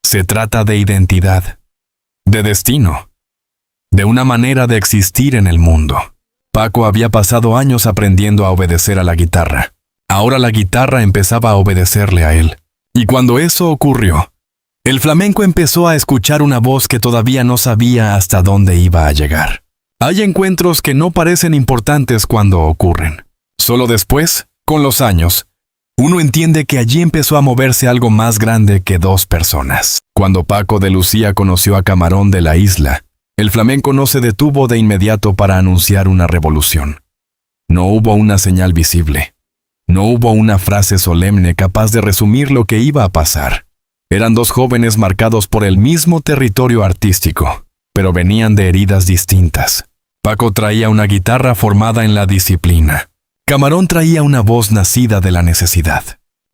Se trata de identidad, de destino, de una manera de existir en el mundo. Paco había pasado años aprendiendo a obedecer a la guitarra. Ahora la guitarra empezaba a obedecerle a él. Y cuando eso ocurrió, el flamenco empezó a escuchar una voz que todavía no sabía hasta dónde iba a llegar. Hay encuentros que no parecen importantes cuando ocurren. Solo después, con los años, uno entiende que allí empezó a moverse algo más grande que dos personas. Cuando Paco de Lucía conoció a Camarón de la Isla, el flamenco no se detuvo de inmediato para anunciar una revolución. No hubo una señal visible. No hubo una frase solemne capaz de resumir lo que iba a pasar. Eran dos jóvenes marcados por el mismo territorio artístico, pero venían de heridas distintas. Paco traía una guitarra formada en la disciplina. Camarón traía una voz nacida de la necesidad.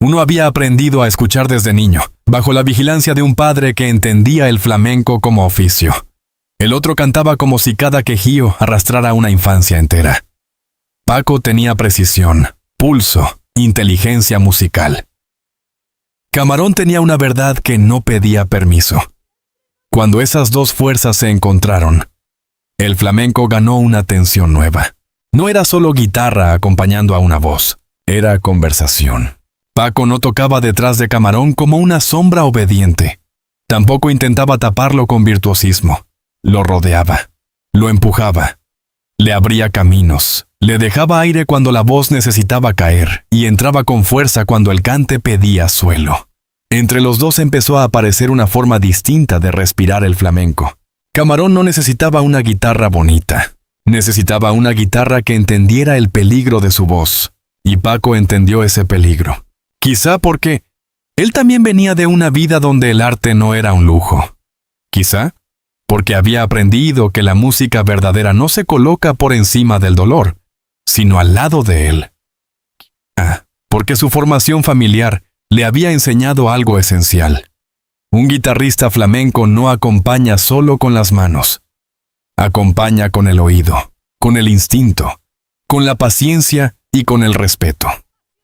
Uno había aprendido a escuchar desde niño, bajo la vigilancia de un padre que entendía el flamenco como oficio. El otro cantaba como si cada quejío arrastrara una infancia entera. Paco tenía precisión, pulso, inteligencia musical. Camarón tenía una verdad que no pedía permiso. Cuando esas dos fuerzas se encontraron, el flamenco ganó una tensión nueva. No era solo guitarra acompañando a una voz, era conversación. Paco no tocaba detrás de Camarón como una sombra obediente. Tampoco intentaba taparlo con virtuosismo. Lo rodeaba, lo empujaba, le abría caminos, le dejaba aire cuando la voz necesitaba caer y entraba con fuerza cuando el cante pedía suelo. Entre los dos empezó a aparecer una forma distinta de respirar el flamenco. Camarón no necesitaba una guitarra bonita. Necesitaba una guitarra que entendiera el peligro de su voz, y Paco entendió ese peligro. Quizá porque él también venía de una vida donde el arte no era un lujo. Quizá porque había aprendido que la música verdadera no se coloca por encima del dolor, sino al lado de él. Porque su formación familiar le había enseñado algo esencial. Un guitarrista flamenco no acompaña solo con las manos. Acompaña con el oído, con el instinto, con la paciencia y con el respeto.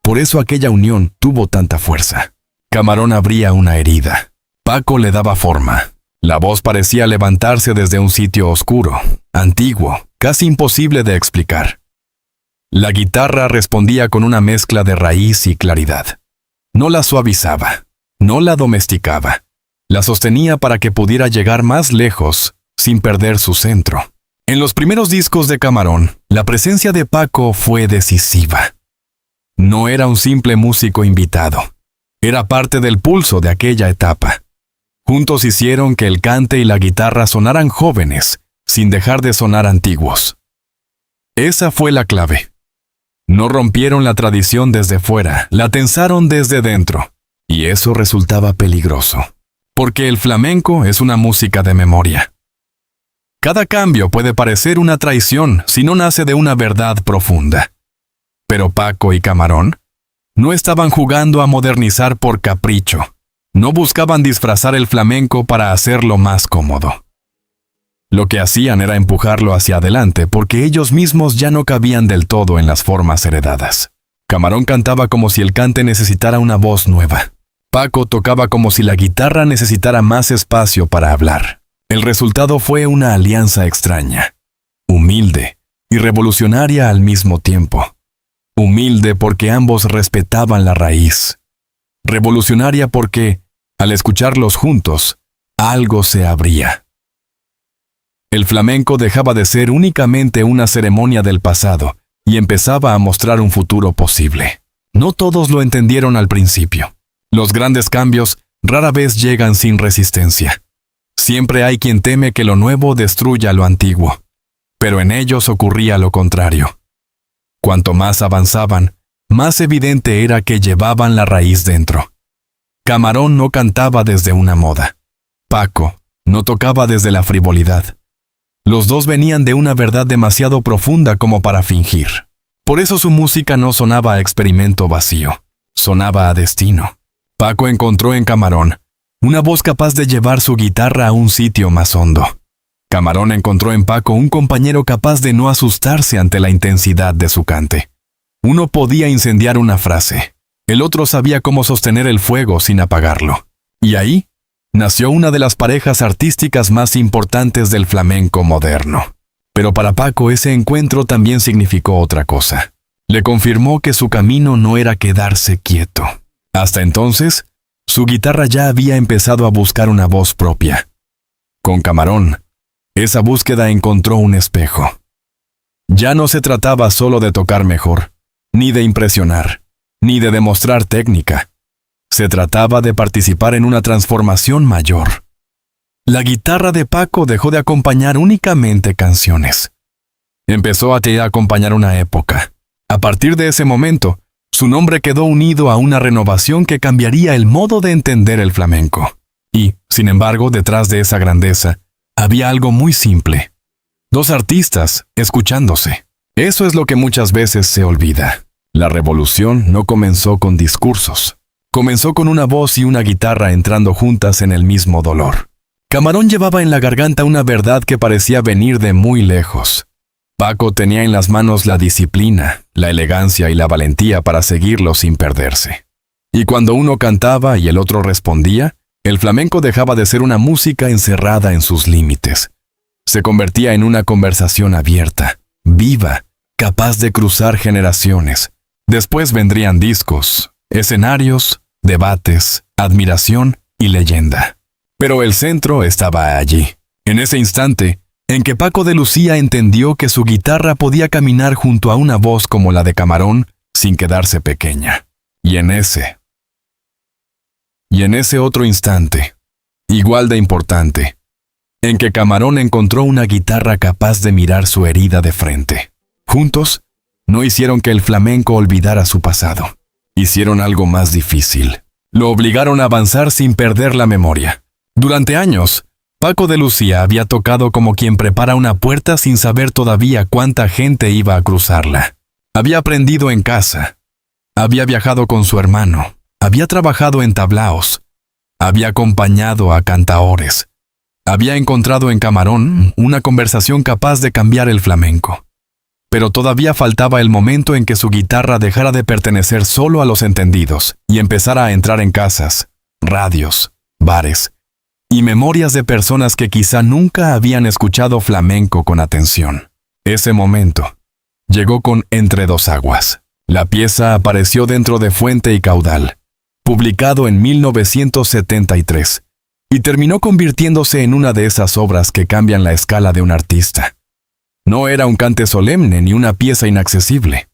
Por eso aquella unión tuvo tanta fuerza. Camarón abría una herida. Paco le daba forma. La voz parecía levantarse desde un sitio oscuro, antiguo, casi imposible de explicar. La guitarra respondía con una mezcla de raíz y claridad. No la suavizaba, no la domesticaba. La sostenía para que pudiera llegar más lejos sin perder su centro. En los primeros discos de Camarón, la presencia de Paco fue decisiva. No era un simple músico invitado. Era parte del pulso de aquella etapa. Juntos hicieron que el cante y la guitarra sonaran jóvenes, sin dejar de sonar antiguos. Esa fue la clave. No rompieron la tradición desde fuera, la tensaron desde dentro. Y eso resultaba peligroso. Porque el flamenco es una música de memoria. Cada cambio puede parecer una traición si no nace de una verdad profunda. Pero Paco y Camarón no estaban jugando a modernizar por capricho. No buscaban disfrazar el flamenco para hacerlo más cómodo. Lo que hacían era empujarlo hacia adelante porque ellos mismos ya no cabían del todo en las formas heredadas. Camarón cantaba como si el cante necesitara una voz nueva. Paco tocaba como si la guitarra necesitara más espacio para hablar. El resultado fue una alianza extraña, humilde y revolucionaria al mismo tiempo. Humilde porque ambos respetaban la raíz. Revolucionaria porque, al escucharlos juntos, algo se abría. El flamenco dejaba de ser únicamente una ceremonia del pasado y empezaba a mostrar un futuro posible. No todos lo entendieron al principio. Los grandes cambios rara vez llegan sin resistencia. Siempre hay quien teme que lo nuevo destruya lo antiguo, pero en ellos ocurría lo contrario. Cuanto más avanzaban, más evidente era que llevaban la raíz dentro. Camarón no cantaba desde una moda. Paco no tocaba desde la frivolidad. Los dos venían de una verdad demasiado profunda como para fingir. Por eso su música no sonaba a experimento vacío, sonaba a destino. Paco encontró en Camarón una voz capaz de llevar su guitarra a un sitio más hondo. Camarón encontró en Paco un compañero capaz de no asustarse ante la intensidad de su cante. Uno podía incendiar una frase, el otro sabía cómo sostener el fuego sin apagarlo. Y ahí nació una de las parejas artísticas más importantes del flamenco moderno. Pero para Paco ese encuentro también significó otra cosa. Le confirmó que su camino no era quedarse quieto. Hasta entonces, su guitarra ya había empezado a buscar una voz propia. Con Camarón, esa búsqueda encontró un espejo. Ya no se trataba solo de tocar mejor, ni de impresionar, ni de demostrar técnica. Se trataba de participar en una transformación mayor. La guitarra de Paco dejó de acompañar únicamente canciones. Empezó a acompañar una época. A partir de ese momento, su nombre quedó unido a una renovación que cambiaría el modo de entender el flamenco. Y, sin embargo, detrás de esa grandeza, había algo muy simple. Dos artistas escuchándose. Eso es lo que muchas veces se olvida. La revolución no comenzó con discursos. Comenzó con una voz y una guitarra entrando juntas en el mismo dolor. Camarón llevaba en la garganta una verdad que parecía venir de muy lejos. Paco tenía en las manos la disciplina, la elegancia y la valentía para seguirlo sin perderse. Y cuando uno cantaba y el otro respondía, el flamenco dejaba de ser una música encerrada en sus límites. Se convertía en una conversación abierta, viva, capaz de cruzar generaciones. Después vendrían discos, escenarios, debates, admiración y leyenda. Pero el centro estaba allí, en ese instante en que Paco de Lucía entendió que su guitarra podía caminar junto a una voz como la de Camarón sin quedarse pequeña. Y en ese otro instante, igual de importante, en que Camarón encontró una guitarra capaz de mirar su herida de frente. Juntos, no hicieron que el flamenco olvidara su pasado. Hicieron algo más difícil. Lo obligaron a avanzar sin perder la memoria. Durante años, Paco de Lucía había tocado como quien prepara una puerta sin saber todavía cuánta gente iba a cruzarla. Había aprendido en casa. Había viajado con su hermano. Había trabajado en tablaos. Había acompañado a cantaores. Había encontrado en Camarón una conversación capaz de cambiar el flamenco. Pero todavía faltaba el momento en que su guitarra dejara de pertenecer solo a los entendidos y empezara a entrar en casas, radios, bares y memorias de personas que quizá nunca habían escuchado flamenco con atención. Ese momento llegó con Entre dos aguas. La pieza apareció dentro de Fuente y Caudal, publicado en 1973, y terminó convirtiéndose en una de esas obras que cambian la escala de un artista. No era un cante solemne ni una pieza inaccesible.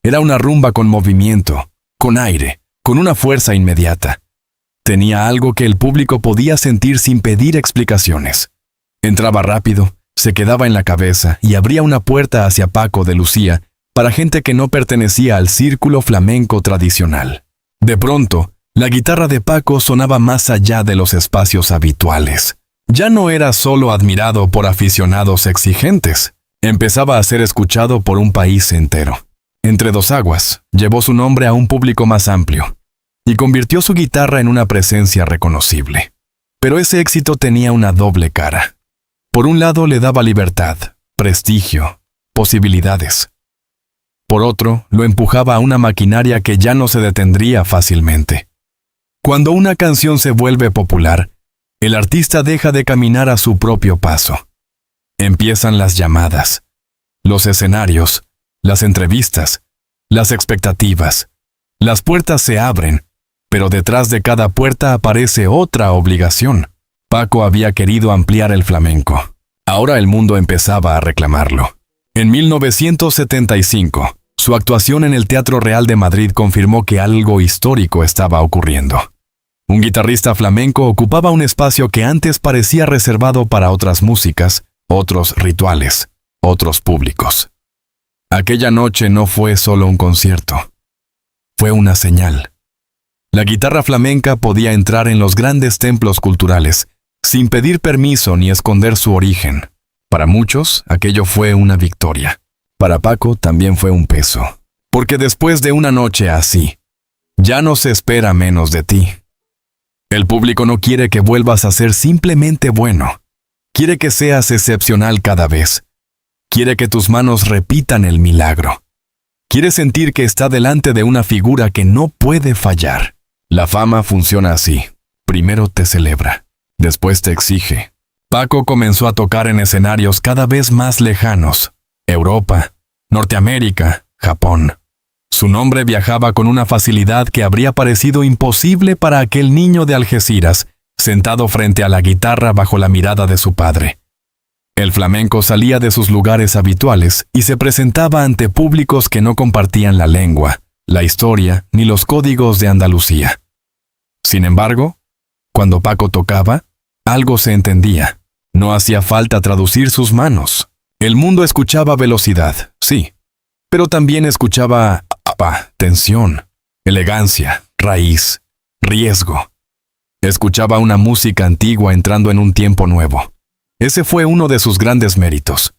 Era una rumba con movimiento, con aire, con una fuerza inmediata. Tenía algo que el público podía sentir sin pedir explicaciones. Entraba rápido, se quedaba en la cabeza y abría una puerta hacia Paco de Lucía para gente que no pertenecía al círculo flamenco tradicional. De pronto, la guitarra de Paco sonaba más allá de los espacios habituales. Ya no era solo admirado por aficionados exigentes. Empezaba a ser escuchado por un país entero. Entre dos aguas, llevó su nombre a un público más amplio y convirtió su guitarra en una presencia reconocible. Pero ese éxito tenía una doble cara. Por un lado le daba libertad, prestigio, posibilidades. Por otro, lo empujaba a una maquinaria que ya no se detendría fácilmente. Cuando una canción se vuelve popular, el artista deja de caminar a su propio paso. Empiezan las llamadas, los escenarios, las entrevistas, las expectativas. Las puertas se abren, pero detrás de cada puerta aparece otra obligación. Paco había querido ampliar el flamenco. Ahora el mundo empezaba a reclamarlo. En 1975, su actuación en el Teatro Real de Madrid confirmó que algo histórico estaba ocurriendo. Un guitarrista flamenco ocupaba un espacio que antes parecía reservado para otras músicas, otros rituales, otros públicos. Aquella noche no fue solo un concierto. Fue una señal. La guitarra flamenca podía entrar en los grandes templos culturales, sin pedir permiso ni esconder su origen. Para muchos, aquello fue una victoria. Para Paco también fue un peso. Porque después de una noche así, ya no se espera menos de ti. El público no quiere que vuelvas a ser simplemente bueno. Quiere que seas excepcional cada vez. Quiere que tus manos repitan el milagro. Quiere sentir que está delante de una figura que no puede fallar. La fama funciona así. Primero te celebra, después te exige. Paco comenzó a tocar en escenarios cada vez más lejanos. Europa, Norteamérica, Japón. Su nombre viajaba con una facilidad que habría parecido imposible para aquel niño de Algeciras, sentado frente a la guitarra bajo la mirada de su padre. El flamenco salía de sus lugares habituales y se presentaba ante públicos que no compartían la lengua, la historia ni los códigos de Andalucía. Sin embargo, cuando Paco tocaba, algo se entendía. No hacía falta traducir sus manos. El mundo escuchaba velocidad, sí, pero también escuchaba tensión, elegancia, raíz, riesgo. Escuchaba una música antigua entrando en un tiempo nuevo. Ese fue uno de sus grandes méritos.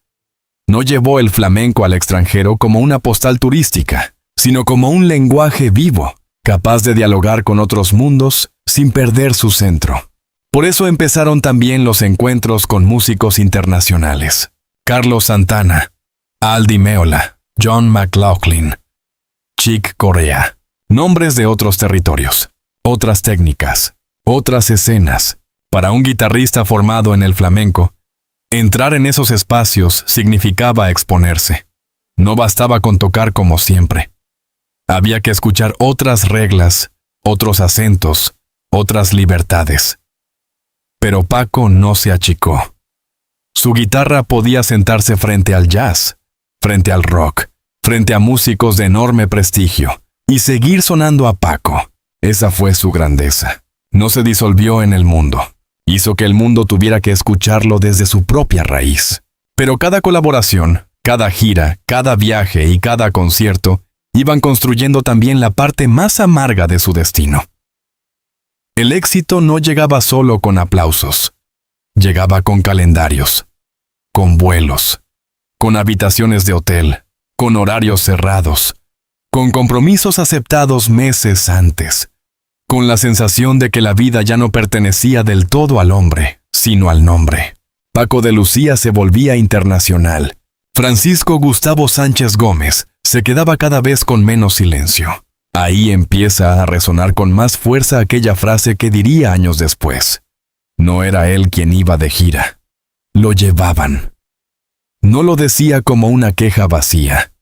No llevó el flamenco al extranjero como una postal turística, sino como un lenguaje vivo, capaz de dialogar con otros mundos sin perder su centro. Por eso empezaron también los encuentros con músicos internacionales. Carlos Santana, Al Di Meola, John McLaughlin, Chick Corea. Nombres de otros territorios, otras técnicas, otras escenas. Para un guitarrista formado en el flamenco, entrar en esos espacios significaba exponerse. No bastaba con tocar como siempre. Había que escuchar otras reglas, otros acentos, otras libertades. Pero Paco no se achicó. Su guitarra podía sentarse frente al jazz, frente al rock, frente a músicos de enorme prestigio, y seguir sonando a Paco. Esa fue su grandeza. No se disolvió en el mundo. Hizo que el mundo tuviera que escucharlo desde su propia raíz. Pero cada colaboración, cada gira, cada viaje y cada concierto iban construyendo también la parte más amarga de su destino. El éxito no llegaba solo con aplausos. Llegaba con calendarios, con vuelos, con habitaciones de hotel, con horarios cerrados, con compromisos aceptados meses antes, con la sensación de que la vida ya no pertenecía del todo al hombre, sino al nombre. Paco de Lucía se volvía internacional. Francisco Gustavo Sánchez Gómez se quedaba cada vez con menos silencio. Ahí empieza a resonar con más fuerza aquella frase que diría años después. No era él quien iba de gira. Lo llevaban. No lo decía como una queja vacía.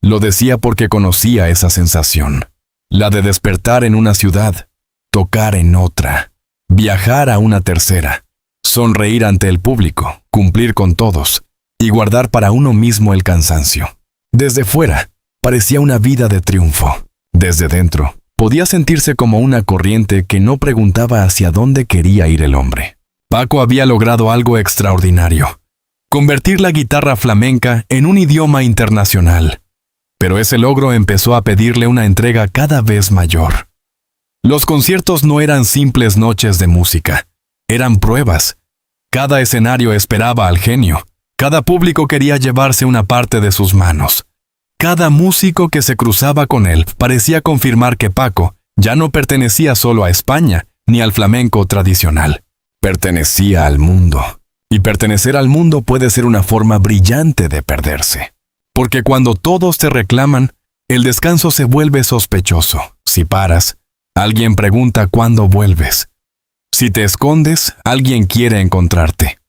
Lo decía porque conocía esa sensación. La de despertar en una ciudad, tocar en otra, viajar a una tercera, sonreír ante el público, cumplir con todos y guardar para uno mismo el cansancio. Desde fuera, parecía una vida de triunfo. Desde dentro, podía sentirse como una corriente que no preguntaba hacia dónde quería ir el hombre. Paco había logrado algo extraordinario: convertir la guitarra flamenca en un idioma internacional. Pero ese logro empezó a pedirle una entrega cada vez mayor. Los conciertos no eran simples noches de música, eran pruebas. Cada escenario esperaba al genio, cada público quería llevarse una parte de sus manos. Cada músico que se cruzaba con él parecía confirmar que Paco ya no pertenecía solo a España ni al flamenco tradicional. Pertenecía al mundo. Y pertenecer al mundo puede ser una forma brillante de perderse. Porque cuando todos te reclaman, el descanso se vuelve sospechoso. Si paras, alguien pregunta cuándo vuelves. Si te escondes, alguien quiere encontrarte.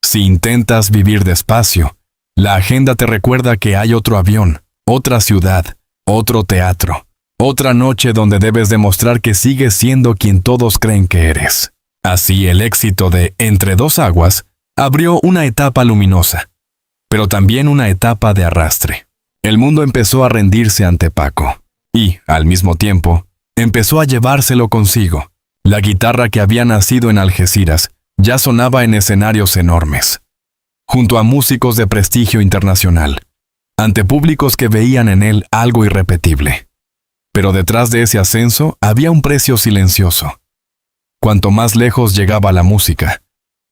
Si intentas vivir despacio, la agenda te recuerda que hay otro avión, otra ciudad, otro teatro, otra noche donde debes demostrar que sigues siendo quien todos creen que eres. Así el éxito de Entre dos aguas abrió una etapa luminosa, pero también una etapa de arrastre. El mundo empezó a rendirse ante Paco, y, al mismo tiempo, empezó a llevárselo consigo. La guitarra que había nacido en Algeciras ya sonaba en escenarios enormes, junto a músicos de prestigio internacional, ante públicos que veían en él algo irrepetible. Pero detrás de ese ascenso había un precio silencioso. Cuanto más lejos llegaba la música,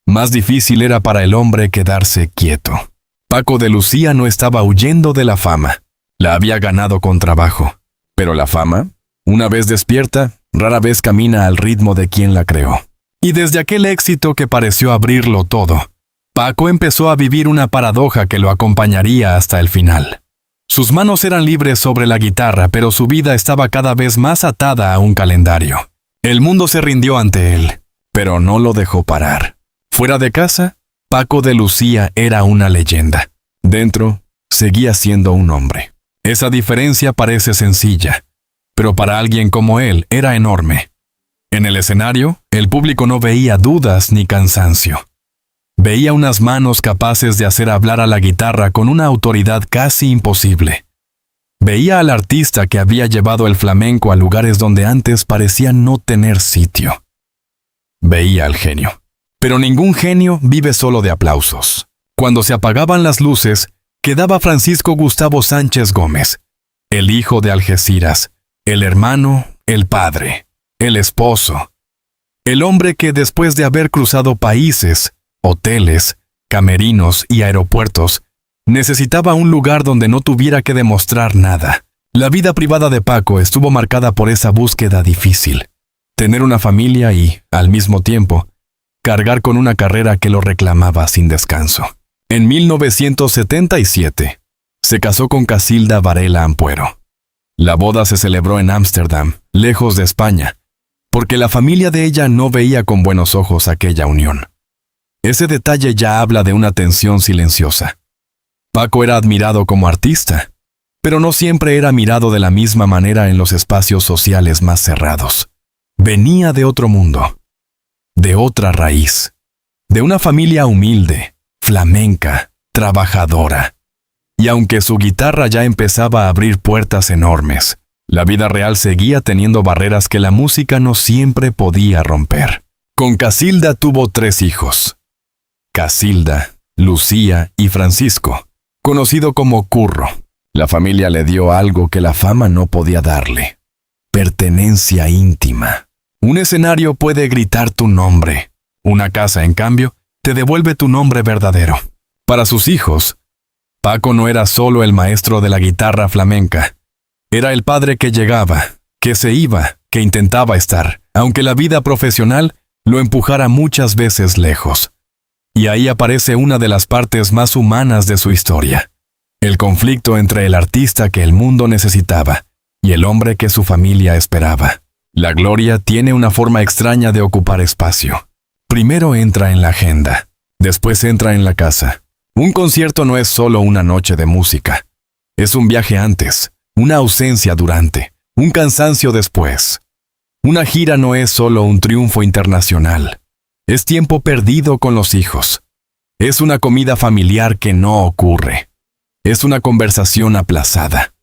más difícil era para el hombre quedarse quieto. Paco de Lucía no estaba huyendo de la fama, la había ganado con trabajo. Pero la fama, una vez despierta, rara vez camina al ritmo de quien la creó. Y desde aquel éxito que pareció abrirlo todo, Paco empezó a vivir una paradoja que lo acompañaría hasta el final. Sus manos eran libres sobre la guitarra, pero su vida estaba cada vez más atada a un calendario. El mundo se rindió ante él, pero no lo dejó parar. Fuera de casa, Paco de Lucía era una leyenda. Dentro, seguía siendo un hombre. Esa diferencia parece sencilla, pero para alguien como él era enorme. En el escenario, el público no veía dudas ni cansancio. Veía unas manos capaces de hacer hablar a la guitarra con una autoridad casi imposible. Veía al artista que había llevado el flamenco a lugares donde antes parecía no tener sitio. Veía al genio. Pero ningún genio vive solo de aplausos. Cuando se apagaban las luces, quedaba Francisco Gustavo Sánchez Gómez, el hijo de Algeciras, el hermano, el padre, el esposo. El hombre que después de haber cruzado países, hoteles, camerinos y aeropuertos, necesitaba un lugar donde no tuviera que demostrar nada. La vida privada de Paco estuvo marcada por esa búsqueda difícil. Tener una familia y, al mismo tiempo, cargar con una carrera que lo reclamaba sin descanso. En 1977, se casó con Casilda Varela Ampuero. La boda se celebró en Ámsterdam, lejos de España, porque la familia de ella no veía con buenos ojos aquella unión. Ese detalle ya habla de una tensión silenciosa. Paco era admirado como artista, pero no siempre era mirado de la misma manera en los espacios sociales más cerrados. Venía de otro mundo, de otra raíz, de una familia humilde, flamenca, trabajadora. Y aunque su guitarra ya empezaba a abrir puertas enormes, la vida real seguía teniendo barreras que la música no siempre podía romper. Con Casilda tuvo 3 hijos: Casilda, Lucía y Francisco, conocido como Curro. La familia le dio algo que la fama no podía darle: pertenencia íntima. Un escenario puede gritar tu nombre. Una casa, en cambio, te devuelve tu nombre verdadero. Para sus hijos, Paco no era solo el maestro de la guitarra flamenca. Era el padre que llegaba, que se iba, que intentaba estar, aunque la vida profesional lo empujara muchas veces lejos. Y ahí aparece una de las partes más humanas de su historia: el conflicto entre el artista que el mundo necesitaba y el hombre que su familia esperaba. La gloria tiene una forma extraña de ocupar espacio. Primero entra en la agenda, después entra en la casa. Un concierto no es solo una noche de música. Es un viaje antes, una ausencia durante, un cansancio después. Una gira no es solo un triunfo internacional. Es tiempo perdido con los hijos. Es una comida familiar que no ocurre. Es una conversación aplazada.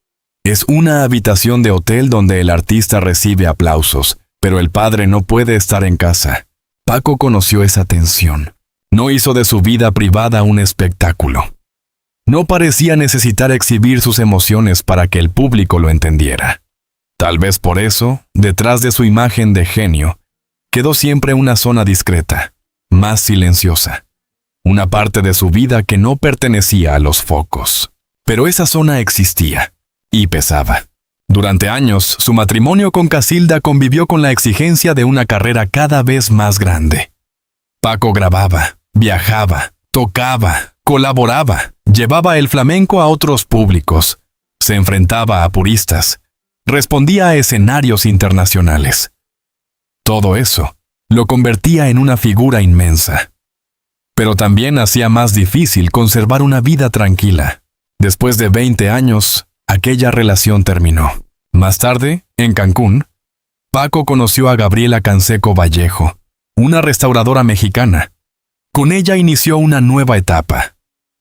Es una habitación de hotel donde el artista recibe aplausos, pero el padre no puede estar en casa. Paco conoció esa tensión. No hizo de su vida privada un espectáculo. No parecía necesitar exhibir sus emociones para que el público lo entendiera. Tal vez por eso, detrás de su imagen de genio, quedó siempre una zona discreta, más silenciosa. Una parte de su vida que no pertenecía a los focos. Pero esa zona existía, y pesaba. Durante años, su matrimonio con Casilda convivió con la exigencia de una carrera cada vez más grande. Paco grababa, viajaba, tocaba, colaboraba, llevaba el flamenco a otros públicos, se enfrentaba a puristas, respondía a escenarios internacionales. Todo eso lo convertía en una figura inmensa. Pero también hacía más difícil conservar una vida tranquila. Después de 20 años, aquella relación terminó. Más tarde, en Cancún, Paco conoció a Gabriela Canseco Vallejo, una restauradora mexicana. Con ella inició una nueva etapa.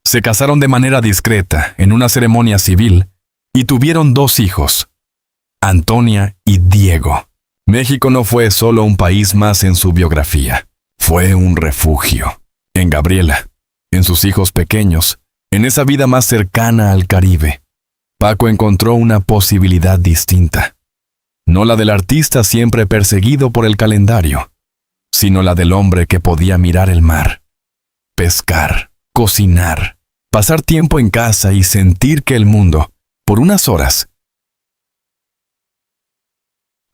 Se casaron de manera discreta, en una ceremonia civil, y tuvieron 2 hijos, Antonia y Diego. México no fue solo un país más en su biografía, fue un refugio. En Gabriela, en sus hijos pequeños, en esa vida más cercana al Caribe, Paco encontró una posibilidad distinta. No la del artista siempre perseguido por el calendario, sino la del hombre que podía mirar el mar, pescar, cocinar, pasar tiempo en casa y sentir que el mundo, por unas horas,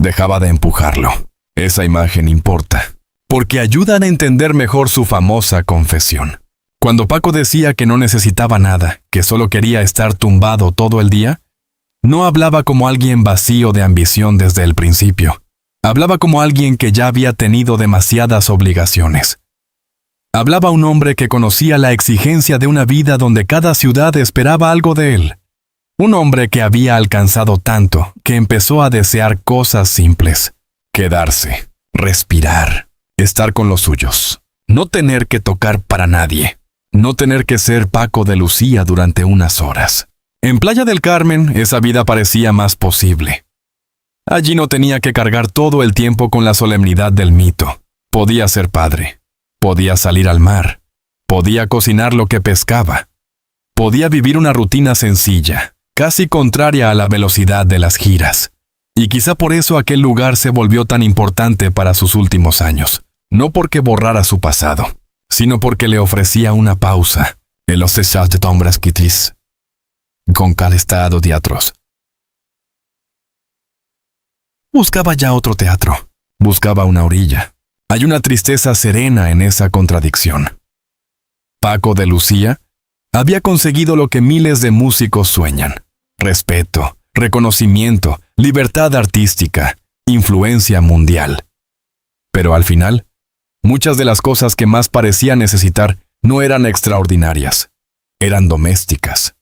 dejaba de empujarlo. Esa imagen importa, porque ayudan a entender mejor su famosa confesión. Cuando Paco decía que no necesitaba nada, que solo quería estar tumbado todo el día, no hablaba como alguien vacío de ambición desde el principio. Hablaba como alguien que ya había tenido demasiadas obligaciones. Hablaba un hombre que conocía la exigencia de una vida donde cada ciudad esperaba algo de él. Un hombre que había alcanzado tanto que empezó a desear cosas simples. Quedarse, respirar, estar con los suyos. No tener que tocar para nadie. No tener que ser Paco de Lucía durante unas horas. En Playa del Carmen, esa vida parecía más posible. Allí no tenía que cargar todo el tiempo con la solemnidad del mito. Podía ser padre. Podía salir al mar. Podía cocinar lo que pescaba. Podía vivir una rutina sencilla, casi contraria a la velocidad de las giras. Y quizá por eso aquel lugar se volvió tan importante para sus últimos años. No porque borrara su pasado, sino porque le ofrecía una pausa en los estados de sombras quitis, con cada estado de atroz. Buscaba ya otro teatro, buscaba una orilla. Hay una tristeza serena en esa contradicción. Paco de Lucía había conseguido lo que miles de músicos sueñan: respeto, reconocimiento, libertad artística, influencia mundial. Pero al final, muchas de las cosas que más parecía necesitar no eran extraordinarias, eran domésticas.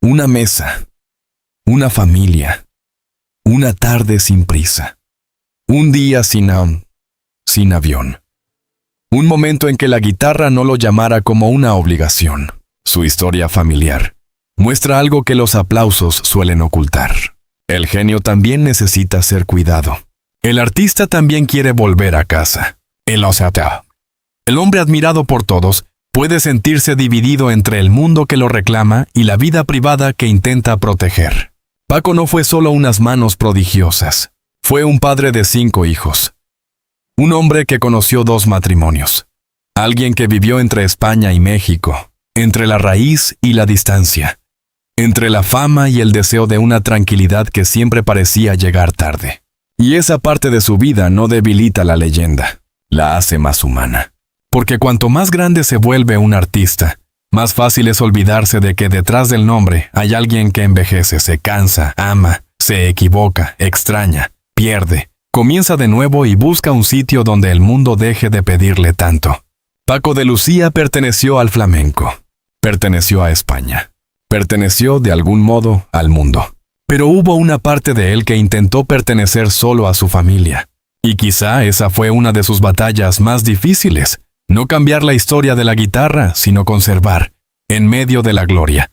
Una mesa, una familia, una tarde sin prisa, un día sin avión. Un momento en que la guitarra no lo llamara como una obligación. Su historia familiar muestra algo que los aplausos suelen ocultar. El genio también necesita ser cuidado. El artista también quiere volver a casa. El hombre admirado por todos puede sentirse dividido entre el mundo que lo reclama y la vida privada que intenta proteger. Paco no fue solo unas manos prodigiosas. Fue un padre de 5 hijos. Un hombre que conoció 2 matrimonios. Alguien que vivió entre España y México, entre la raíz y la distancia, entre la fama y el deseo de una tranquilidad que siempre parecía llegar tarde. Y esa parte de su vida no debilita la leyenda, la hace más humana. Porque cuanto más grande se vuelve un artista, más fácil es olvidarse de que detrás del nombre hay alguien que envejece, se cansa, ama, se equivoca, extraña, pierde, comienza de nuevo y busca un sitio donde el mundo deje de pedirle tanto. Paco de Lucía perteneció al flamenco, perteneció a España, perteneció de algún modo al mundo. Pero hubo una parte de él que intentó pertenecer solo a su familia. Y quizá esa fue una de sus batallas más difíciles. No cambiar la historia de la guitarra, sino conservar, en medio de la gloria,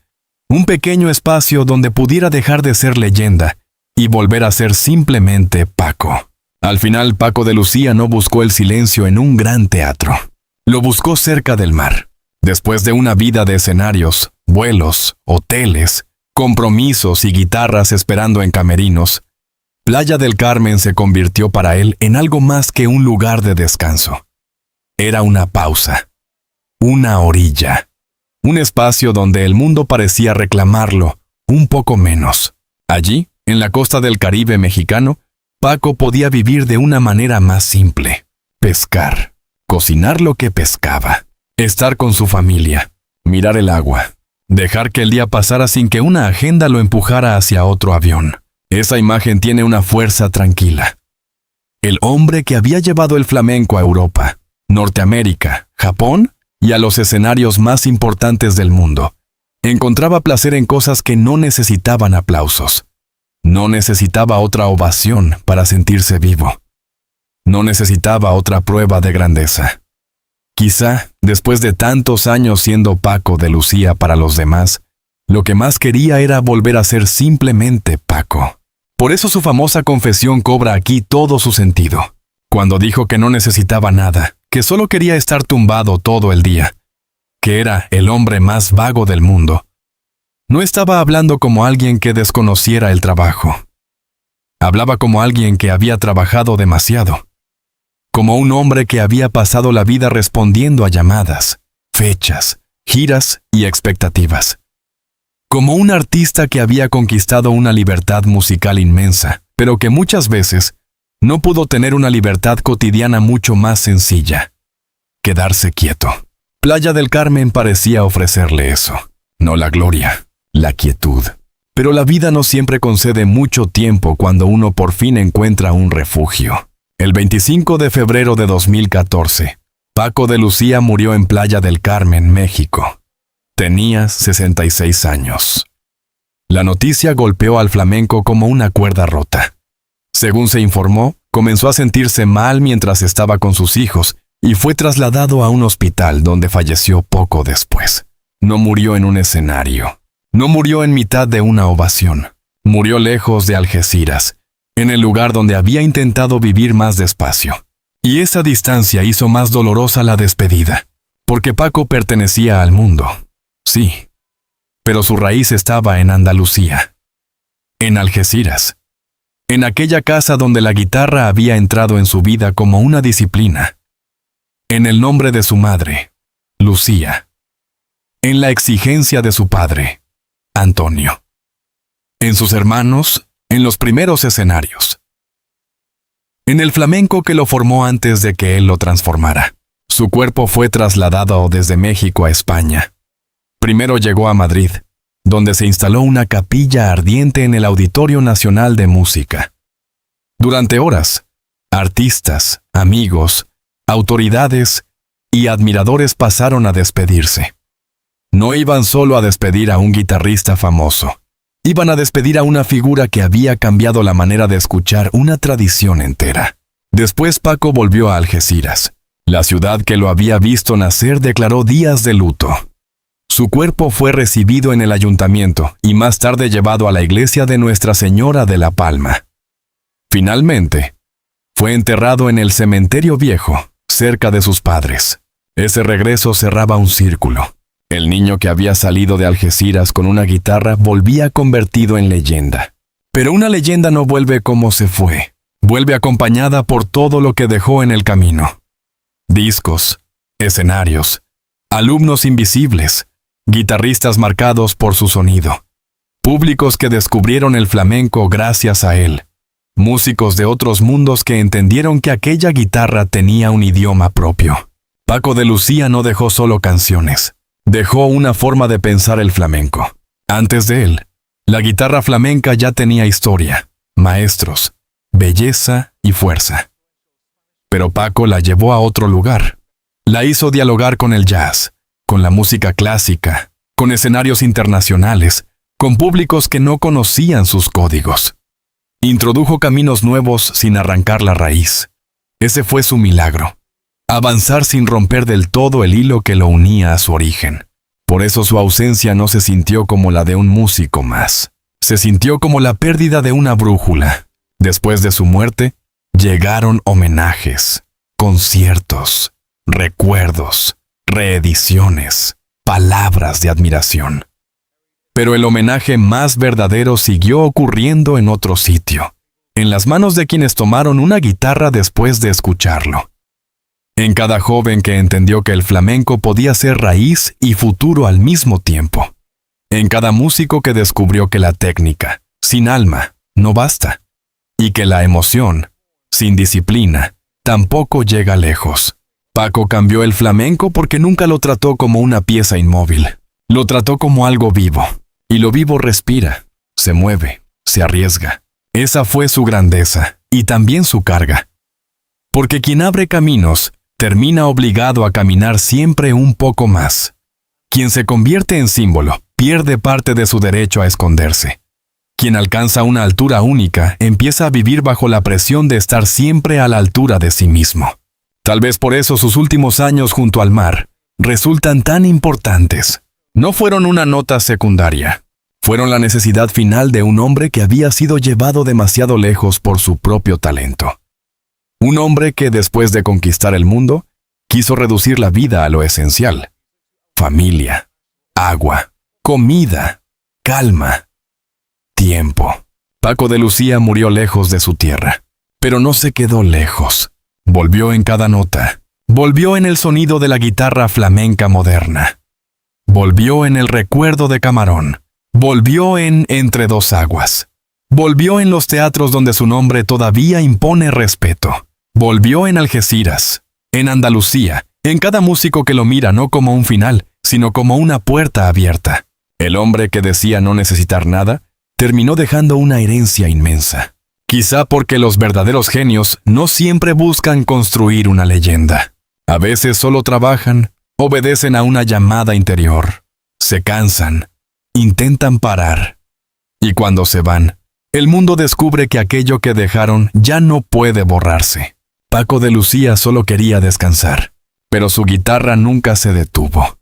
un pequeño espacio donde pudiera dejar de ser leyenda y volver a ser simplemente Paco. Al final, Paco de Lucía no buscó el silencio en un gran teatro. Lo buscó cerca del mar. Después de una vida de escenarios, vuelos, hoteles, compromisos y guitarras esperando en camerinos, Playa del Carmen se convirtió para él en algo más que un lugar de descanso. Era una pausa, una orilla, un espacio donde el mundo parecía reclamarlo un poco menos. Allí, en la costa del Caribe mexicano, Paco podía vivir de una manera más simple: pescar, cocinar lo que pescaba, estar con su familia, mirar el agua, dejar que el día pasara sin que una agenda lo empujara hacia otro avión. Esa imagen tiene una fuerza tranquila. El hombre que había llevado el flamenco a Europa, Norteamérica, Japón y a los escenarios más importantes del mundo, encontraba placer en cosas que no necesitaban aplausos. No necesitaba otra ovación para sentirse vivo. No necesitaba otra prueba de grandeza. Quizá, después de tantos años siendo Paco de Lucía para los demás, lo que más quería era volver a ser simplemente Paco. Por eso su famosa confesión cobra aquí todo su sentido. Cuando dijo que no necesitaba nada, que solo quería estar tumbado todo el día, que era el hombre más vago del mundo, no estaba hablando como alguien que desconociera el trabajo. Hablaba como alguien que había trabajado demasiado. Como un hombre que había pasado la vida respondiendo a llamadas, fechas, giras y expectativas. Como un artista que había conquistado una libertad musical inmensa, pero que muchas veces no pudo tener una libertad cotidiana mucho más sencilla: quedarse quieto. Playa del Carmen parecía ofrecerle eso. No la gloria, la quietud. Pero la vida no siempre concede mucho tiempo cuando uno por fin encuentra un refugio. El 25 de febrero de 2014, Paco de Lucía murió en Playa del Carmen, México. Tenía 66 años. La noticia golpeó al flamenco como una cuerda rota. Según se informó, comenzó a sentirse mal mientras estaba con sus hijos y fue trasladado a un hospital donde falleció poco después. No murió en un escenario. No murió en mitad de una ovación. Murió lejos de Algeciras, en el lugar donde había intentado vivir más despacio. Y esa distancia hizo más dolorosa la despedida, porque Paco pertenecía al mundo. Sí, pero su raíz estaba en Andalucía, en Algeciras, en aquella casa donde la guitarra había entrado en su vida como una disciplina, en el nombre de su madre, Lucía, en la exigencia de su padre, Antonio, en sus hermanos, en los primeros escenarios, en el flamenco que lo formó antes de que él lo transformara. Su cuerpo fue trasladado desde México a España. Primero llegó a Madrid, donde se instaló una capilla ardiente en el Auditorio Nacional de Música. Durante horas, artistas, amigos, autoridades y admiradores pasaron a despedirse. No iban solo a despedir a un guitarrista famoso, iban a despedir a una figura que había cambiado la manera de escuchar una tradición entera. Después Paco volvió a Algeciras. La ciudad que lo había visto nacer declaró días de luto. Su cuerpo fue recibido en el ayuntamiento y más tarde llevado a la iglesia de Nuestra Señora de la Palma. Finalmente, fue enterrado en el cementerio viejo, cerca de sus padres. Ese regreso cerraba un círculo. El niño que había salido de Algeciras con una guitarra volvía convertido en leyenda. Pero una leyenda no vuelve como se fue. Vuelve acompañada por todo lo que dejó en el camino. Discos, escenarios, alumnos invisibles, guitarristas marcados por su sonido, públicos que descubrieron el flamenco gracias a él, músicos de otros mundos que entendieron que aquella guitarra tenía un idioma propio. Paco de Lucía no dejó solo canciones, dejó una forma de pensar el flamenco. Antes de él, la guitarra flamenca ya tenía historia, maestros, belleza y fuerza. Pero Paco la llevó a otro lugar. La hizo dialogar con el jazz, con la música clásica, con escenarios internacionales, con públicos que no conocían sus códigos. Introdujo caminos nuevos sin arrancar la raíz. Ese fue su milagro. Avanzar sin romper del todo el hilo que lo unía a su origen. Por eso su ausencia no se sintió como la de un músico más. Se sintió como la pérdida de una brújula. Después de su muerte, llegaron homenajes, conciertos, recuerdos, reediciones, palabras de admiración. Pero el homenaje más verdadero siguió ocurriendo en otro sitio, en las manos de quienes tomaron una guitarra después de escucharlo. En cada joven que entendió que el flamenco podía ser raíz y futuro al mismo tiempo. En cada músico que descubrió que la técnica, sin alma, no basta, y que la emoción, sin disciplina, tampoco llega lejos. Paco cambió el flamenco porque nunca lo trató como una pieza inmóvil. Lo trató como algo vivo. Y lo vivo respira, se mueve, se arriesga, Esa fue su grandeza y también su carga. Porque quien abre caminos termina obligado a caminar siempre un poco más. Quien se convierte en símbolo pierde parte de su derecho a esconderse. Quien alcanza una altura única empieza a vivir bajo la presión de estar siempre a la altura de sí mismo. Tal vez por eso sus últimos años junto al mar resultan tan importantes. No fueron una nota secundaria. Fueron la necesidad final de un hombre que había sido llevado demasiado lejos por su propio talento. Un hombre que, después de conquistar el mundo, quiso reducir la vida a lo esencial. Familia, agua, comida, calma, tiempo. Paco de Lucía murió lejos de su tierra, pero no se quedó lejos. Volvió en cada nota. Volvió en el sonido de la guitarra flamenca moderna. Volvió en el recuerdo de Camarón. Volvió en Entre dos aguas. Volvió en los teatros donde su nombre todavía impone respeto. Volvió en Algeciras, en Andalucía, en cada músico que lo mira no como un final, sino como una puerta abierta. El hombre que decía no necesitar nada, terminó dejando una herencia inmensa. Quizá porque los verdaderos genios no siempre buscan construir una leyenda. A veces solo trabajan, obedecen a una llamada interior, se cansan, intentan parar. Y cuando se van, el mundo descubre que aquello que dejaron ya no puede borrarse. Paco de Lucía solo quería descansar, pero su guitarra nunca se detuvo.